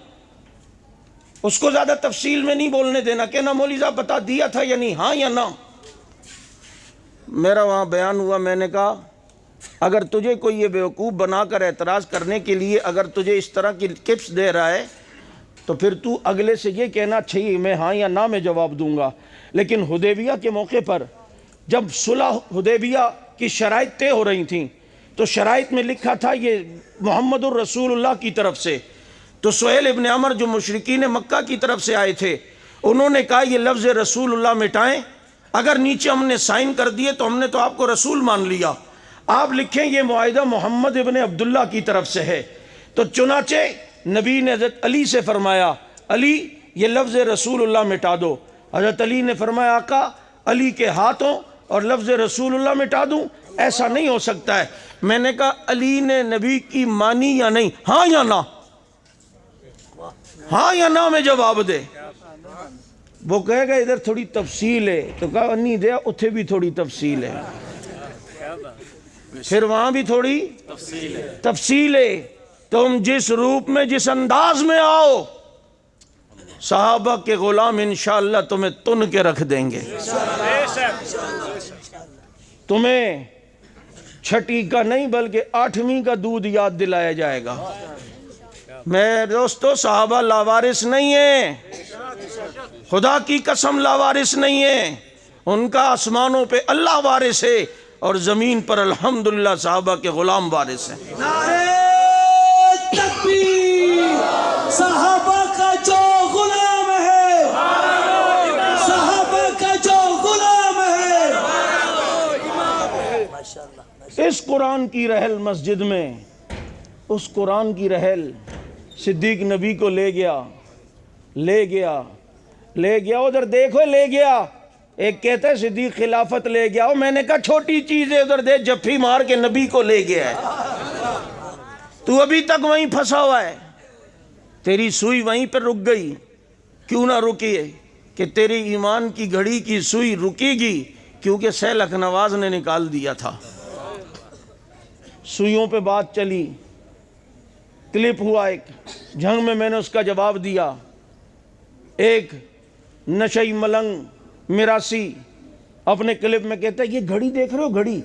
اس کو زیادہ تفصیل میں نہیں بولنے دینا، کہنا مولوی صاحب بتا دیا تھا یا نہیں، ہاں یا نہ۔ میرا وہاں بیان ہوا، میں نے کہا اگر تجھے کوئی یہ بیوقوف بنا کر اعتراض کرنے کے لیے اگر تجھے اس طرح کی ٹپس دے رہا ہے تو پھر تو اگلے سے یہ کہنا چاہیے میں ہاں یا نہ میں جواب دوں گا۔ لیکن حدیبیہ کے موقع پر جب صلح حدیبیہ کی شرائط طے ہو رہی تھیں تو شرائط میں لکھا تھا یہ محمد الرسول اللہ کی طرف سے، تو سہیل ابن عمر جو مشرکین مکہ کی طرف سے آئے تھے انہوں نے کہا یہ لفظ رسول اللہ مٹائیں، اگر نیچے ہم نے سائن کر دیے تو ہم نے تو آپ کو رسول مان لیا، آپ لکھیں یہ معاہدہ محمد ابن عبداللہ کی طرف سے ہے۔ تو چنانچہ نبی نے حضرت علی سے فرمایا علی یہ لفظ رسول اللہ مٹا دو۔ حضرت علی نے فرمایا آقا علی کے ہاتھوں اور لفظ رسول اللہ مٹا دوں، ایسا نہیں ہو سکتا ہے۔ میں نے کہا علی نے نبی کی مانی یا نہیں، ہاں یا نہ، ہاں یا نہ میں جواب دے۔ وہ کہے گا ادھر تھوڑی تفصیل ہے، تو کہا نہیں دیا اتھے بھی تھوڑی تفصیل ہے، پھر وہاں بھی تھوڑی تفصیل ہے۔ تم جس روپ میں جس انداز میں آؤ صحابہ کے غلام انشاءاللہ تمہیں تن کے رکھ دیں گے، تمہیں چھٹی کا نہیں بلکہ 8ویں کا دودھ یاد دلایا جائے گا۔ میں دوستو صحابہ لاوارث نہیں ہیں، خدا کی قسم لاوارث نہیں ہیں، ان کا آسمانوں پہ اللہ وارث ہے اور زمین پر الحمدللہ صحابہ کے غلام وارث ہیں۔
نعرہ تکبیر، صحابہ کا جو غلام ہے، صحابہ کا جو غلام ہے۔
اس قرآن کی رحل مسجد میں، اس قرآن کی رحل صدیق نبی کو لے گیا ادھر دیکھو لے گیا، ایک کہتا ہے صدیق خلافت لے گیا، میں نے کہا چھوٹی چیز ہے، ادھر دیکھ جفی مار کے نبی کو لے گیا ہے، تو ابھی تک وہیں پھنسا ہوا ہے، تیری سوئی وہیں پر رک گئی، کیوں نہ رکی ہے کہ تیری ایمان کی گھڑی کی سوئی رکے گی کیونکہ سیل اخنواز نے نکال دیا تھا۔ سوئیوں پہ بات چلی، کلپ ہوا ایک جنگ میں نے اس کا جواب دیا، ایک نشئی ملنگ میراسی اپنے کلپ میں کہتا ہے یہ گھڑی دیکھ رہے ہو گھڑی،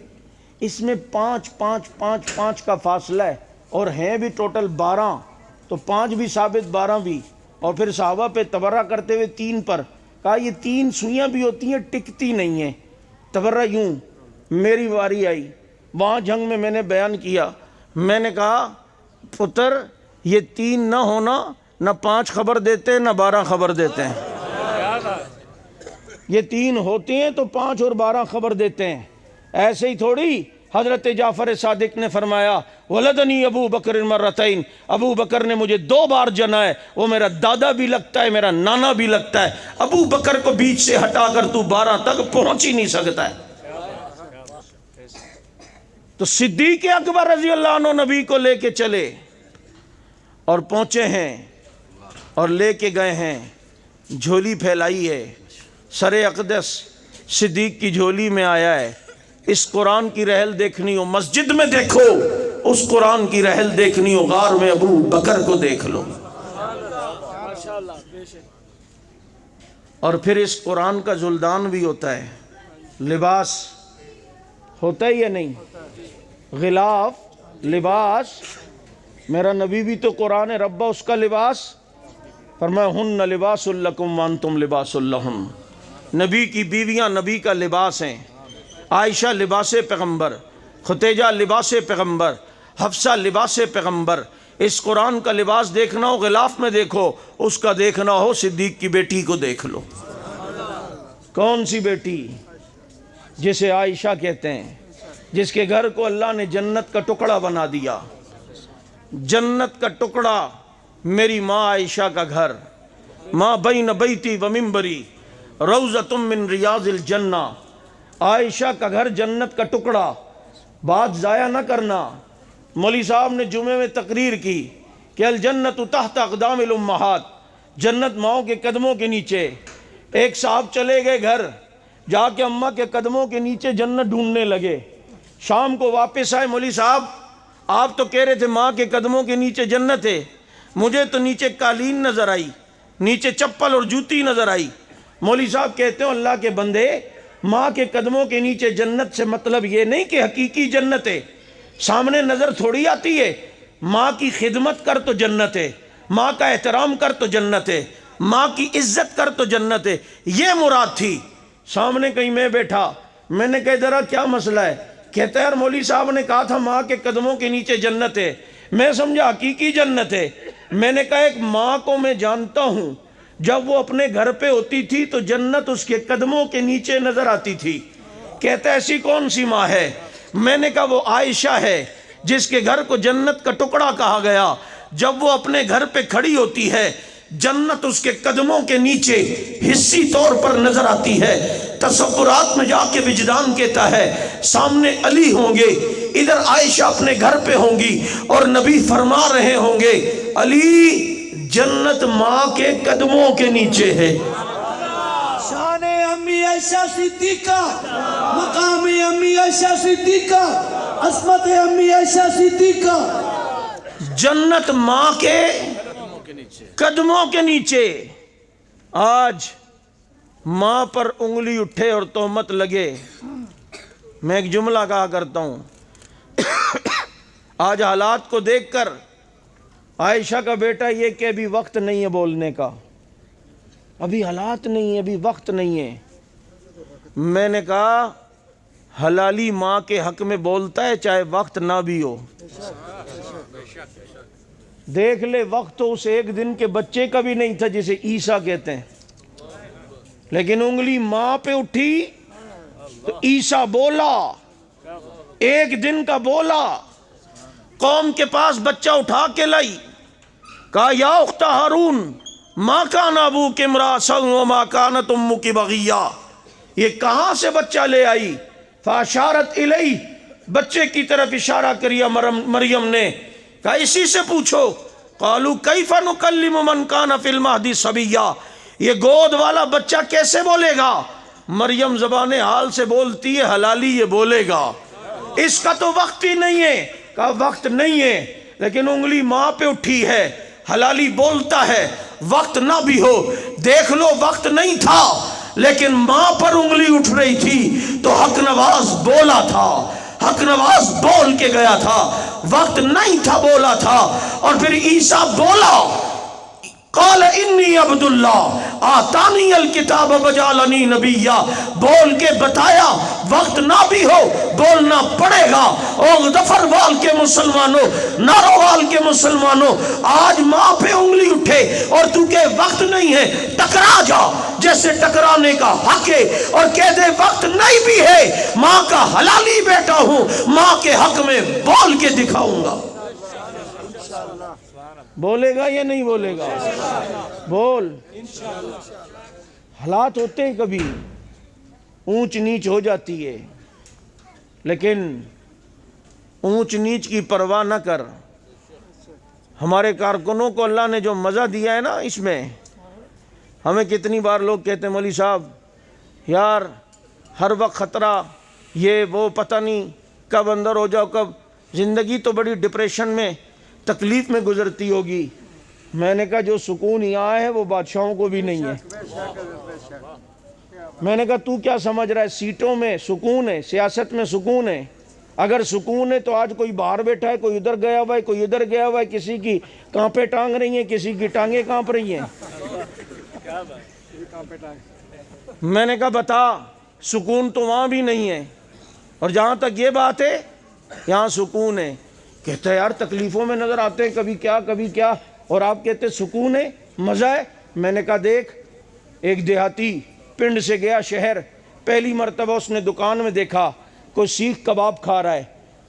اس میں 5 کا فاصلہ ہے اور ہیں بھی ٹوٹل 12، تو 5 بھی ثابت 12 بھی، اور پھر صحابہ پہ تبرہ کرتے ہوئے 3 پر کہا یہ 3 سوئیاں بھی ہوتی ہیں ٹکتی نہیں ہیں، تبرہ یوں۔ میری واری آئی، وہاں جنگ میں میں نے بیان کیا، میں نے کہا پتر یہ 3 نہ ہونا، نہ 5 خبر دیتے نہ 12 خبر دیتے ہیں، یہ 3 ہوتے ہیں تو 5 اور 12 خبر دیتے ہیں، ایسے ہی تھوڑی۔ حضرت جعفر صادق نے فرمایا ولدنی ابو بکر مرتین، ابو بکر نے مجھے 2 بار جنا ہے، وہ میرا دادا بھی لگتا ہے میرا نانا بھی لگتا ہے، ابو بکر کو بیچ سے ہٹا کر تو 12 تک پہنچ ہی نہیں سکتا ہے۔ تو صدیق اکبر رضی اللہ عنہ نبی کو لے کے چلے اور پہنچے ہیں اور لے کے گئے ہیں، جھولی پھیلائی ہے، سر اقدس صدیق کی جھولی میں آیا ہے۔ اس قرآن کی رحل دیکھنی ہو مسجد میں دیکھو، اس قرآن کی رحل دیکھنی ہو غار میں ابو بکر کو دیکھ لو۔ اور پھر اس قرآن کا زلدان بھی ہوتا ہے، لباس ہوتا ہے یا نہیں، غلاف لباس، میرا نبی بھی تو قرآن ربا اس کا لباس، فرمایا ہن لباس لکم وانتم لباس لہن، نبی کی بیویاں نبی کا لباس ہیں، عائشہ لباس پیغمبر، ختیجہ لباس پیغمبر، حفصہ لباس پیغمبر۔ اس قرآن کا لباس دیکھنا ہو غلاف میں دیکھو، اس کا دیکھنا ہو صدیق کی بیٹی کو دیکھ لو۔ کون سی بیٹی؟ جسے عائشہ کہتے ہیں، جس کے گھر کو اللہ نے جنت کا ٹکڑا بنا دیا۔ جنت کا ٹکڑا میری ماں عائشہ کا گھر، ماں بین بیتی و منبری روضۃ من ریاض الجنہ۔ عائشہ کا گھر جنت کا ٹکڑا۔ بات ضائع نہ کرنا۔ مولوی صاحب نے جمعے میں تقریر کی کہ الجنت تحت اقدام الامہات، جنت ماؤں کے قدموں کے نیچے۔ ایک صاحب چلے گئے گھر، جا کے اماں کے قدموں کے نیچے جنت ڈھونڈنے لگے۔ شام کو واپس آئے، مولوی صاحب آپ تو کہہ رہے تھے ماں کے قدموں کے نیچے جنت ہے، مجھے تو نیچے قالین نظر آئی، نیچے چپل اور جوتی نظر آئی۔ مولوی صاحب کہتے ہیں اللہ کے بندے، ماں کے قدموں کے نیچے جنت سے مطلب یہ نہیں کہ حقیقی جنت ہے، سامنے نظر تھوڑی آتی ہے۔ ماں کی خدمت کر تو جنت ہے، ماں کا احترام کر تو جنت ہے، ماں کی عزت کر تو جنت ہے، یہ مراد تھی۔ سامنے کہیں میں بیٹھا، میں نے کہا ذرا کیا مسئلہ ہے؟ کہتا ہے یار مولوی صاحب نے کہا تھا ماں کے قدموں کے نیچے جنت ہے، میں سمجھا حقیقی جنت ہے۔ میں نے کہا ایک ماں کو میں جانتا ہوں، جب وہ اپنے گھر پہ ہوتی تھی تو جنت اس کے قدموں کے نیچے نظر آتی تھی۔ کہتا ہے ایسی کون سی ماں ہے؟ میں نے کہا وہ عائشہ ہے، جس کے گھر کو جنت کا ٹکڑا کہا گیا۔ جب وہ اپنے گھر پہ کھڑی ہوتی ہے، جنت اس کے قدموں کے نیچے حصی طور پر نظر آتی ہے۔ تصورات میں جا کے وجدان کہتا ہے سامنے علی ہوں گے، ادھر عائشہ اپنے گھر پہ ہوں گی، اور نبی فرما رہے ہوں گے علی جنت ماں کے قدموں کے نیچے ہے۔
شان امی عائشہ صدیقہ، مقام امی عائشہ صدیقہ، عصمت امی عائشہ صدیقہ۔
جنت ماں کے قدموں کے نیچے۔ آج ماں پر انگلی اٹھے اور تہمت لگے، میں ایک جملہ کہا کرتا ہوں، آج حالات کو دیکھ کر عائشہ کا بیٹا یہ کہ ابھی وقت نہیں ہے بولنے کا، ابھی حالات نہیں ہے، ابھی وقت نہیں ہے۔ میں نے کہا حلالی ماں کے حق میں بولتا ہے چاہے وقت نہ بھی ہو۔ دیکھ لے وقت تو اس ایک دن کے بچے کا بھی نہیں تھا جسے عیسیٰ کہتے ہیں، لیکن انگلی ماں پہ اٹھی تو عیسیٰ بولا، ایک دن کا بولا۔ قوم کے پاس بچہ اٹھا کے لائی، کہا یا اخت ہارون ما کان ابوک امرأ سوء وما کانت امک بغیہ۔ یہ کہاں سے بچہ لے آئی؟ فاشارت الیہ، بچے کی طرف اشارہ کریا مریم نے، کہا اسی سے پوچھو۔ قالوا کیف نکلم من کان فی المہد صبیا، یہ گود والا بچہ کیسے بولے گا؟ مریم زبان حال سے بولتی ہے حلالی یہ بولے گا، اس کا تو وقت ہی نہیں ہے۔ کہا وقت نہیں ہے، لیکن انگلی ماں پہ اٹھی ہے، حلالی بولتا ہے وقت نہ بھی ہو۔ دیکھ لو وقت نہیں تھا، لیکن ماں پر انگلی اٹھ رہی تھی تو حق نواز بولا تھا، حق نواز بول کے گیا تھا، وقت نہیں تھا بولا تھا۔ اور پھر عیسیٰ بولا، قال انی عبد اللہ آتانی الکتاب وجعلنی نبیا، بول کے بتایا وقت نہ بھی ہو بولنا پڑے گا۔ اور ظفر وال کے مسلمانوں، ناروال کے مسلمانوں، آج ماں پہ انگلی اٹھے اور تو کہ وقت نہیں ہے، ٹکرا جا جیسے ٹکرانے کا حق ہے، اور کہہ دے وقت نہیں بھی ہے، ماں کا حلالی بیٹا ہوں، ماں کے حق میں بول کے دکھاؤں گا۔ بولے گا یا نہیں بولے گا؟ بول۔ حالات ہوتے ہیں کبھی اونچ نیچ ہو جاتی ہے، لیکن اونچ نیچ کی پرواہ نہ کر۔ ہمارے کارکنوں کو اللہ نے جو مزہ دیا ہے نا، اس میں ہمیں کتنی بار لوگ کہتے ہیں مولوی صاحب یار ہر وقت خطرہ، یہ وہ پتہ نہیں کب اندر ہو جاؤ، کب زندگی تو بڑی ڈپریشن میں تکلیف میں گزرتی ہوگی۔ میں نے کہا جو سکون یہاں ہے وہ بادشاہوں کو بھی نہیں ہے۔ میں نے کہا تو کیا سمجھ رہا ہے سیٹوں میں سکون ہے، سیاست میں سکون ہے؟ اگر سکون ہے تو آج کوئی باہر بیٹھا ہے، کوئی ادھر گیا ہوا ہے، کوئی ادھر گیا ہوا ہے، کسی کی کانپیں ٹانگ رہی ہیں، کسی کی ٹانگیں کانپ رہی ہیں۔ میں نے کہا بتا، سکون تو وہاں بھی نہیں ہے۔ اور جہاں تک یہ بات ہے یہاں سکون ہے. کہتا ہے یار تکلیفوں میں نظر آتے ہیں کبھی کیا اور آپ کہتے سکون ہے مزہ ہے. میں نے کہا دیکھ ایک دیہاتی پنڈ سے گیا شہر, پہلی مرتبہ اس نے دکان میں دیکھا کوئی سیخ کباب کھا رہا ہے,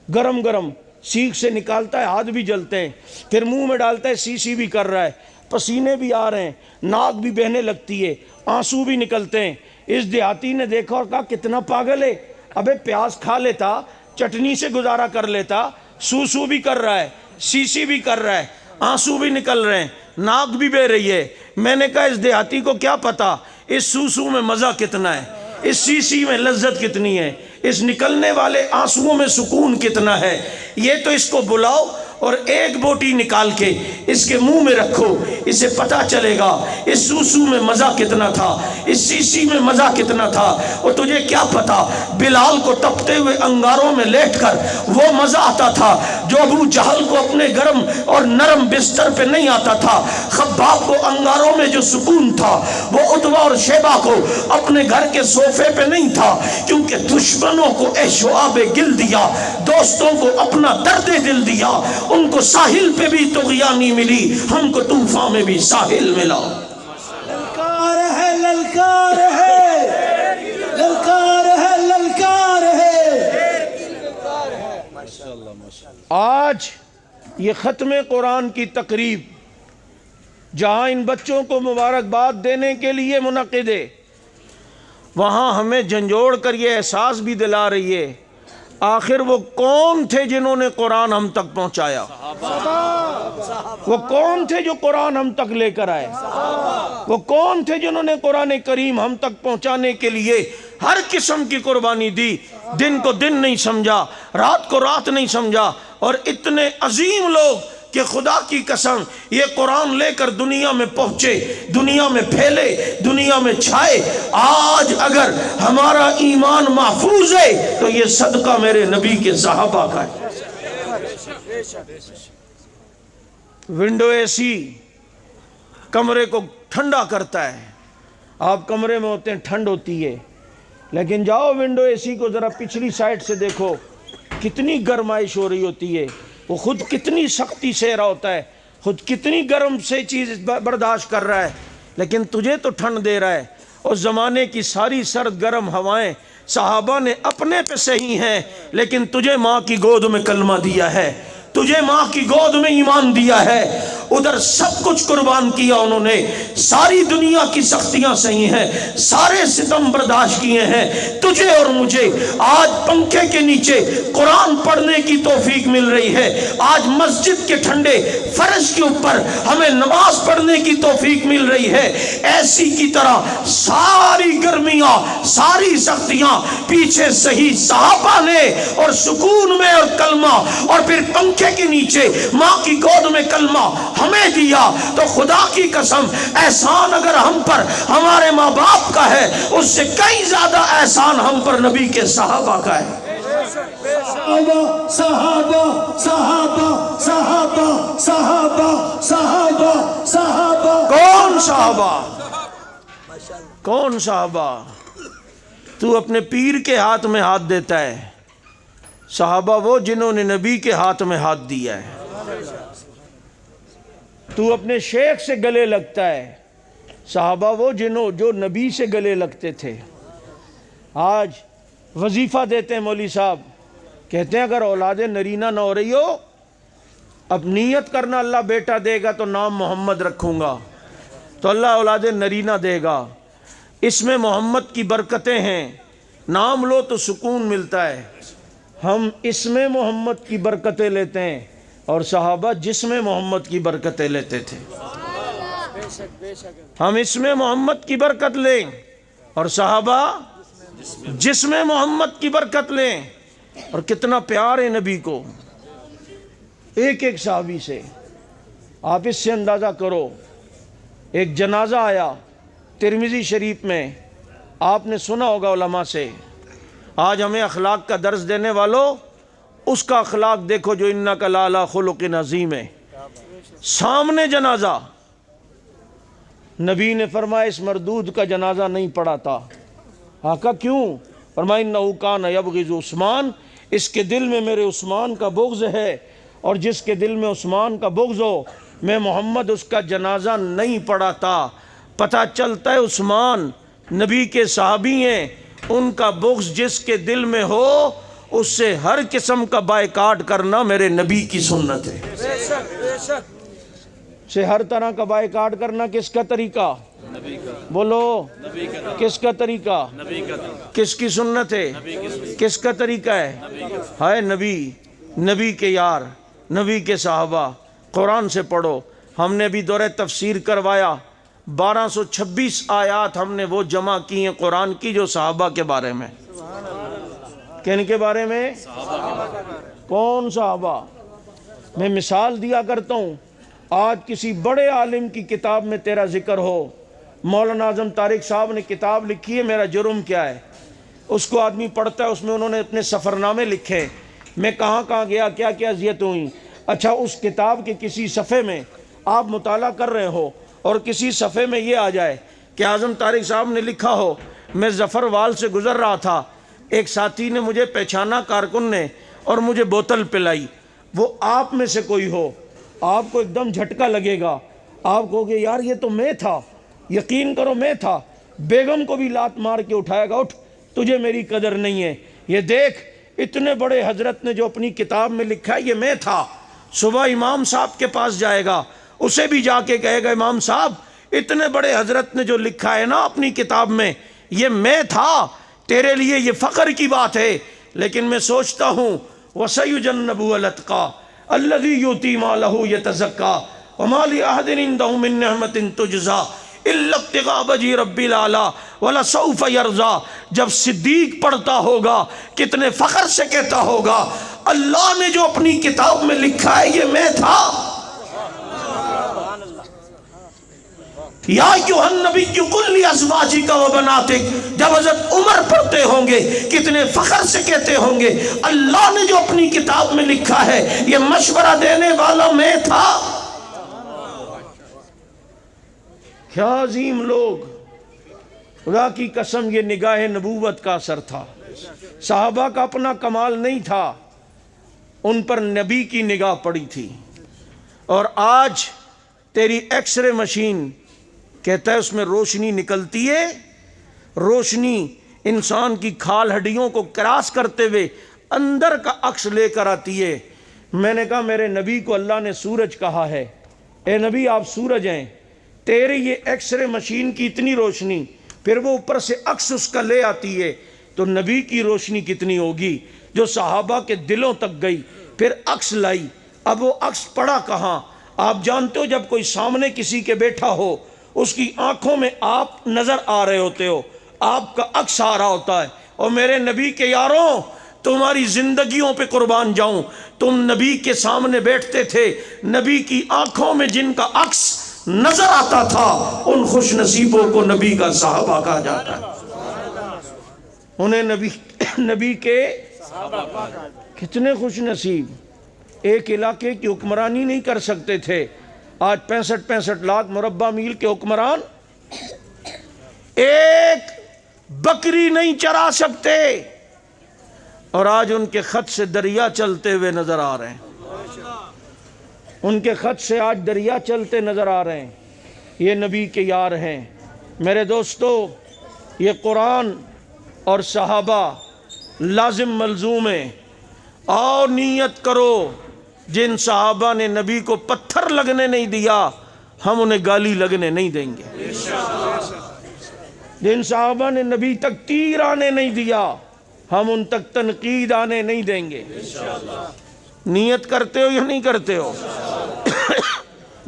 گرم گرم سیخ سے نکالتا ہے, ہاتھ بھی جلتے ہیں, پھر منہ میں ڈالتا ہے, سی بھی کر رہا ہے, پسینے بھی آ رہے ہیں, ناک بھی بہنے لگتی ہے, آنسو بھی نکلتے ہیں. اس دیہاتی نے دیکھا اور کہا کتنا پاگل ہے, ابے پیاز کھا لیتا, چٹنی سے گزارا کر لیتا, سو بھی کر رہا ہے, سی بھی کر رہا ہے, آنسو بھی نکل رہے ہیں, ناک بھی بہ رہی ہے. میں نے کہا اس دیہاتی کو کیا پتا اس سو میں مزہ کتنا ہے, اس سی میں لذت کتنی ہے, اس نکلنے والے آنسوؤں میں سکون کتنا ہے. یہ تو اس کو بلاؤ اور ایک بوٹی نکال کے اس کے منہ میں رکھو, اسے پتا چلے گا اس سو میں مزہ کتنا تھا, اس سی میں مزہ کتنا تھا. اور تجھے کیا پتا بلال کو تپتے ہوئے انگاروں میں لیٹ کر وہ مزہ آتا تھا جو ابو جہل کو اپنے گرم اور نرم بستر پہ نہیں آتا تھا. خباب کو انگاروں میں جو سکون تھا وہ عتبہ اور شیبہ کو اپنے گھر کے صوفے پہ نہیں تھا, کیونکہ دشمنوں کو عیش و آب گل دیا, دوستوں کو اپنا درد دل دیا. ان کو ساحل پہ بھی طغیانی ملی, ہم کو طوفان میں بھی ساحل ملا.
للکار ہے للکار ہے للکار ہے للکار ہے.
آج یہ ختم قرآن کی تقریب جہاں ان بچوں کو مبارکباد دینے کے لیے منعقد ہے, وہاں ہمیں جھنجھوڑ کر یہ احساس بھی دلا رہی ہے آخر وہ کون تھے جنہوں نے قرآن ہم تک پہنچایا, وہ کون تھے جو قرآن ہم تک لے کر آئے, وہ کون تھے جنہوں نے قرآن کریم ہم تک پہنچانے کے لیے ہر قسم کی قربانی دی, دن کو دن نہیں سمجھا, رات کو رات نہیں سمجھا. اور اتنے عظیم لوگ کہ خدا کی قسم یہ قرآن لے کر دنیا میں پہنچے, دنیا میں پھیلے, دنیا میں چھائے. آج اگر ہمارا ایمان محفوظ ہے تو یہ صدقہ میرے نبی کے صحابہ کا ہے. ونڈو اے سی کمرے کو ٹھنڈا کرتا ہے, آپ کمرے میں ہوتے ہیں ٹھنڈ ہوتی ہے, لیکن جاؤ ونڈو اے سی کو ذرا پچھلی سائڈ سے دیکھو کتنی گرمائش ہو رہی ہوتی ہے, وہ خود کتنی سختی سے رہا ہوتا ہے, خود کتنی گرم سے چیز برداشت کر رہا ہے, لیکن تجھے تو ٹھنڈ دے رہا ہے. اور زمانے کی ساری سرد گرم ہوائیں صحابہ نے اپنے پہ صحیح ہیں, لیکن تجھے ماں کی گود میں کلمہ دیا ہے, تجھے ماں کی گود میں ایمان دیا ہے, ادھر سب کچھ قربان کیا انہوں نے, ساری دنیا کی سختیاں سہی ہیں, سارے ستم برداشت کیے ہیں. تجھے اور مجھے آج پنکھے کے نیچے قرآن پڑھنے کی توفیق مل رہی ہے, آج مسجد کے ٹھنڈے فرش کے اوپر ہمیں نماز پڑھنے کی توفیق مل رہی ہے. ایسی کی طرح ساری گرمیاں ساری سختیاں پیچھے صحیح صحابہ نے, اور سکون میں اور کلمہ, اور پھر پنکھے کے نیچے ماں کی گود میں کلمہ ہمیں دیا. تو خدا کی قسم احسان اگر ہم پر ہمارے ماں باپ کا ہے, اس سے کئی زیادہ احسان ہم پر نبی کے صحابہ کا ہے.
صحابہ صحابہ صحابہ صحابہ صحابہ صحابہ صحابہ.
کون صحابہ, کون صحابہ؟ تو اپنے پیر کے ہاتھ میں ہاتھ دیتا ہے, صحابہ وہ جنہوں نے نبی کے ہاتھ میں ہاتھ دیا ہے. تو اپنے شیخ سے گلے لگتا ہے, صحابہ وہ جو نبی سے گلے لگتے تھے. آج وظیفہ دیتے ہیں مولوی صاحب, کہتے ہیں اگر اولاد نرینہ نہ ہو رہی ہو, اب نیت کرنا اللہ بیٹا دے گا تو نام محمد رکھوں گا, تو اللہ اولاد نرینہ دے گا. اس میں محمد کی برکتیں ہیں, نام لو تو سکون ملتا ہے. ہم اس میں محمد کی برکتیں لیتے ہیں, اور صحابہ جس میں محمد کی برکتیں لیتے تھے. ہم اس میں محمد کی برکت لیں, اور صحابہ جس میں محمد کی برکت لیں. اور کتنا پیار ہے نبی کو ایک ایک صحابی سے. آپ اس سے اندازہ کرو, ایک جنازہ آیا ترمذی شریف میں, آپ نے سنا ہوگا علماء سے. آج ہمیں اخلاق کا درس دینے والوں, اس کا اخلاق دیکھو جو انک لعلی خلق عظیم ہے. سامنے جنازہ, نبی نے فرمایا اس مردود کا جنازہ نہیں پڑھا تھا. آقا کیوں؟ فرمایا انہ کان یبغض عثمان، اس کے دل میں میرے عثمان کا بغض ہے، اور جس کے دل میں عثمان کا بغض ہو میں محمد اس کا جنازہ نہیں پڑھاتا۔ پتہ چلتا ہے عثمان نبی کے صحابی ہیں، ان کا بغض جس کے دل میں ہو اس سے ہر قسم کا بائیکاٹ کرنا میرے نبی کی سنت ہے۔
بے شک بے شک،
سے ہر طرح کا بائیکاٹ کرنا کس کا طریقہ؟ بولو کس کا طریقہ؟ کس کی سنت ہے؟ کس کا طریقہ ہے؟ ہائے نبی، نبی کے یار، نبی کے صحابہ۔ قرآن سے پڑھو، ہم نے بھی دورہ تفسیر کروایا، 1226 آیات ہم نے وہ جمع کی ہیں قرآن کی جو صحابہ کے بارے میں۔ کن کے بارے میں؟ کون صحابہ؟ میں مثال دیا کرتا ہوں، آج کسی بڑے عالم کی کتاب میں تیرا ذکر ہو، مولانا اعظم طارق صاحب نے کتاب لکھی ہے میرا جرم کیا ہے، اس کو آدمی پڑھتا ہے، اس میں انہوں نے اپنے سفر نامے لکھے، میں کہاں کہاں گیا، کیا کیا اذیتیں ہوئیں۔ اچھا اس کتاب کے کسی صفحے میں آپ مطالعہ کر رہے ہو اور کسی صفحے میں یہ آ جائے کہ اعظم طارق صاحب نے لکھا ہو، میں ظفر وال سے گزر رہا تھا، ایک ساتھی نے مجھے پہچانا کارکن نے اور مجھے بوتل پلائی، وہ آپ میں سے کوئی ہو، آپ کو ایک دم جھٹکا لگے گا، آپ کہو گے یار یہ تو میں تھا، یقین کرو میں تھا، بیگم کو بھی لات مار کے اٹھائے گا، اٹھ تجھے میری قدر نہیں ہے، یہ دیکھ اتنے بڑے حضرت نے جو اپنی کتاب میں لکھا ہے یہ میں تھا۔ صبح امام صاحب کے پاس جائے گا، اسے بھی جا کے کہے گا امام صاحب اتنے بڑے حضرت نے جو لکھا ہے نا اپنی کتاب میں یہ میں تھا، تیرے لیے یہ فخر کی بات ہے، لیکن میں سوچتا ہوں وَسَيُجَنَّبُهُ الْأَتْقَى الَّذِي يُؤْتِي مَالَهُ يَتَزَكَّى وَمَا لِأَحَدٍ عِندَهُ مِن نِّعْمَةٍ تُجْزَى إِلَّا ابْتِغَاءَ وَجْهِ رَبِّ الْأَعْلَىٰ وَلَسَوْفَ يَرْضَىٰ۔ جب صدیق پڑھتا ہوگا کتنے فخر سے کہتا ہوگا اللہ نے جو اپنی کتاب میں لکھا ہے یہ میں تھا۔ یا ایھا النبی قل لازواجک وبناتک، جب حضرت عمر پڑھتے ہوں گے کتنے فخر سے کہتے ہوں گے اللہ نے جو اپنی کتاب میں لکھا ہے یہ مشورہ دینے والا میں تھا۔ کیا عظیم لوگ، خدا کی قسم یہ نگاہ نبوت کا اثر تھا، صحابہ کا اپنا کمال نہیں تھا، ان پر نبی کی نگاہ پڑی تھی۔ اور آج تیری ایکس رے مشین کہتا ہے اس میں روشنی نکلتی ہے، روشنی انسان کی کھال ہڈیوں کو کراس کرتے ہوئے اندر کا عکس لے کر آتی ہے۔ میں نے کہا میرے نبی کو اللہ نے سورج کہا ہے، اے نبی آپ سورج ہیں، تیرے یہ ایکس رے مشین کی اتنی روشنی، پھر وہ اوپر سے عکس اس کا لے آتی ہے، تو نبی کی روشنی کتنی ہوگی جو صحابہ کے دلوں تک گئی، پھر عکس لائی۔ اب وہ عکس پڑا کہاں؟ آپ جانتے ہو جب کوئی سامنے کسی کے بیٹھا ہو اس کی آنکھوں میں آپ نظر آ رہے ہوتے ہو، آپ کا عکس آ رہا ہوتا ہے۔ اور میرے نبی کے یاروں تمہاری زندگیوں پہ قربان جاؤں، تم نبی کے سامنے بیٹھتے تھے، نبی کی آنکھوں میں جن کا عکس نظر آتا تھا ان خوش نصیبوں کو نبی کا صحابہ کہا جاتا ہے۔ انہیں نبی کے کتنے خوش نصیب، ایک علاقے کی حکمرانی نہیں کر سکتے تھے، آج 65 لاکھ مربع میل کے حکمران ایک بکری نہیں چرا سکتے، اور آج ان کے خط سے دریا چلتے ہوئے نظر آ رہے ہیں، ان کے خط سے آج دریا چلتے نظر آ رہے ہیں۔ یہ نبی کے یار ہیں۔ میرے دوستو یہ قرآن اور صحابہ لازم ملزوم ہیں، اور نیت کرو جن صحابہ نے نبی کو پتھر لگنے نہیں دیا ہم انہیں گالی لگنے نہیں دیں گے، جن صحابہ نے نبی تک تیر آنے نہیں دیا ہم ان تک تنقید آنے نہیں دیں گے۔ نیت کرتے ہو یا نہیں کرتے ہو؟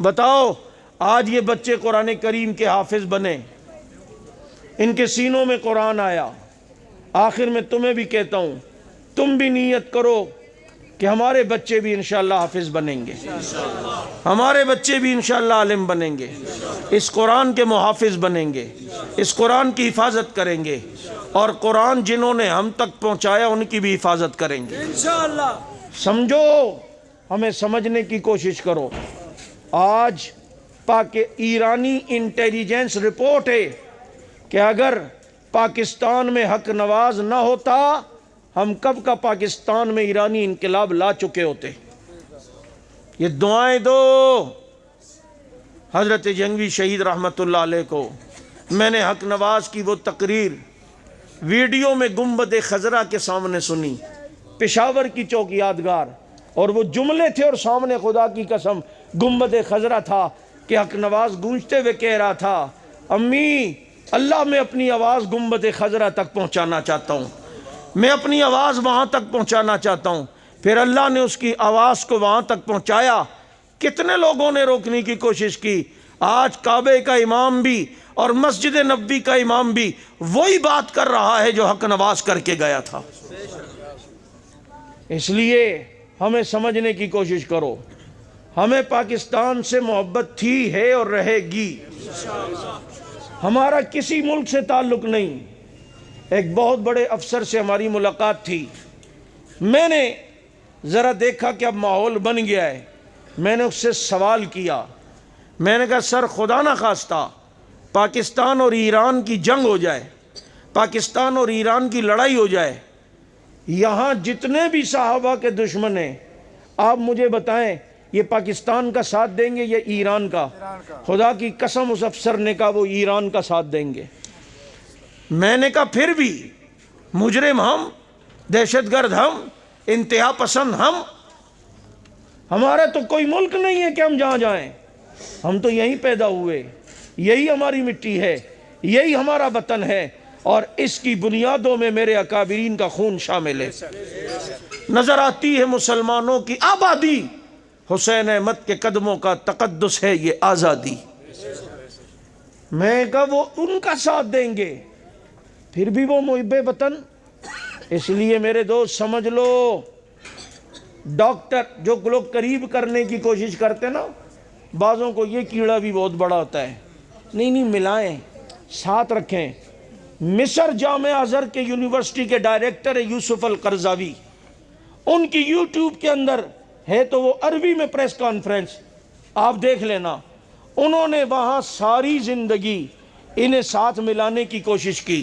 بتاؤ آج یہ بچے قرآن کریم کے حافظ بنے، ان کے سینوں میں قرآن آیا، آخر میں تمہیں بھی کہتا ہوں تم بھی نیت کرو کہ ہمارے بچے بھی انشاءاللہ حافظ بنیں گے، ہمارے بچے بھی انشاءاللہ عالم بنیں گے، اس قرآن کے محافظ بنیں گے، اس قرآن کی حفاظت کریں گے، اور قرآن جنہوں نے ہم تک پہنچایا ان کی بھی حفاظت کریں گے
انشاءاللہ۔
سمجھو، ہمیں سمجھنے کی کوشش کرو۔ آج ایرانی انٹیلیجنس رپورٹ ہے کہ اگر پاکستان میں حق نواز نہ ہوتا ہم کب کا پاکستان میں ایرانی انقلاب لا چکے ہوتے۔ یہ دعائیں دو حضرت جنگوی شہید رحمت اللہ علیہ کو۔ میں نے حق نواز کی وہ تقریر ویڈیو میں گنبد خضرا کے سامنے سنی، پشاور کی چوک یادگار، اور وہ جملے تھے اور سامنے خدا کی قسم گنبد خضرا تھا کہ حق نواز گونجتے ہوئے کہہ رہا تھا، امی اللہ میں اپنی آواز گنبد خضرا تک پہنچانا چاہتا ہوں، میں اپنی آواز وہاں تک پہنچانا چاہتا ہوں۔ پھر اللہ نے اس کی آواز کو وہاں تک پہنچایا۔ کتنے لوگوں نے روکنے کی کوشش کی، آج کعبے کا امام بھی اور مسجد نبوی کا امام بھی وہی بات کر رہا ہے جو حق نواز کر کے گیا تھا۔ اس لیے ہمیں سمجھنے کی کوشش کرو، ہمیں پاکستان سے محبت تھی، ہے اور رہے گی۔ ہمارا کسی ملک سے تعلق نہیں۔ ایک بہت بڑے افسر سے ہماری ملاقات تھی، میں نے ذرا دیکھا کہ اب ماحول بن گیا ہے، میں نے اس سے سوال کیا، میں نے کہا سر خدا نہ خواستہ پاکستان اور ایران کی جنگ ہو جائے، پاکستان اور ایران کی لڑائی ہو جائے، یہاں جتنے بھی صحابہ کے دشمن ہیں آپ مجھے بتائیں یہ پاکستان کا ساتھ دیں گے یا ایران کا؟ خدا کی قسم اس افسر نے کہا وہ ایران کا ساتھ دیں گے۔ میں نے کہا پھر بھی مجرم ہم، دہشت گرد ہم، انتہا پسند ہم، ہمارا تو کوئی ملک نہیں ہے کہ ہم جہاں جائیں، ہم تو یہیں پیدا ہوئے، یہی ہماری مٹی ہے، یہی ہمارا وطن ہے، اور اس کی بنیادوں میں میرے اکابرین کا خون شامل ہے۔ نظر آتی ہے مسلمانوں کی آبادی، حسین احمد کے قدموں کا تقدس ہے یہ آزادی۔ میں کہا وہ ان کا ساتھ دیں گے، پھر بھی وہ محب وطن۔ اس لیے میرے دوست سمجھ لو، ڈاکٹر جو لوگ قریب کرنے کی کوشش کرتے نا، بعضوں کو یہ کیڑا بھی بہت بڑا ہوتا ہے، نہیں ملائیں، ساتھ رکھیں۔ مصر جامعہ ازہر کے یونیورسٹی کے ڈائریکٹر یوسف القرضاوی، ان کی یوٹیوب کے اندر ہے تو وہ عربی میں پریس کانفرنس، آپ دیکھ لینا، انہوں نے وہاں ساری زندگی انہیں ساتھ ملانے کی کوشش کی،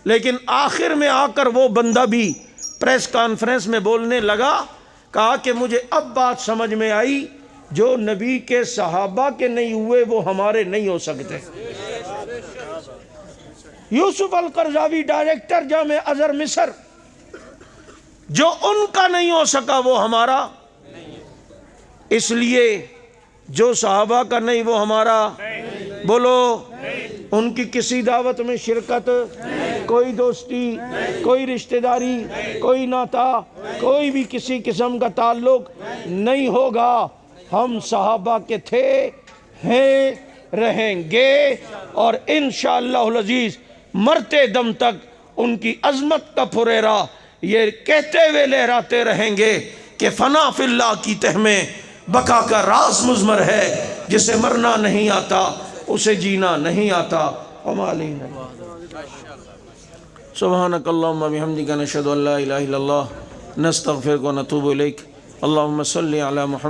لیکن آخر میں آ کر وہ بندہ بھی پریس کانفرنس میں بولنے لگا، کہا کہ مجھے اب بات سمجھ میں آئی، جو نبی کے صحابہ کے نہیں ہوئے وہ ہمارے نہیں ہو سکتے۔ یوسف القرضاوی ڈائریکٹر جامعہ ازہر مصر، جو ان کا نہیں ہو سکا وہ ہمارا، اس لیے جو صحابہ کا نہیں وہ ہمارا، بولو ان کی کسی دعوت میں شرکت، کوئی دوستی، کوئی رشتہ داری، کوئی ناتا، کوئی بھی کسی قسم کا تعلق نہیں ہوگا۔ ہم صحابہ کے تھے، ہیں، رہیں گے، اور انشاءاللہ العزیز مرتے دم تک ان کی عظمت کا پھریرا یہ کہتے ہوئے لہراتے رہیں گے کہ فنا فی اللہ کی تہ میں بقا کا راز مضمر ہے، جسے مرنا نہیں آتا اسے جینا نہیں آتا۔ سبحانک اللہم بحمدک نشہد ان لا الہ الا اللہ نستغفرک و نتوب الیک۔ اللہم صلی علی محمد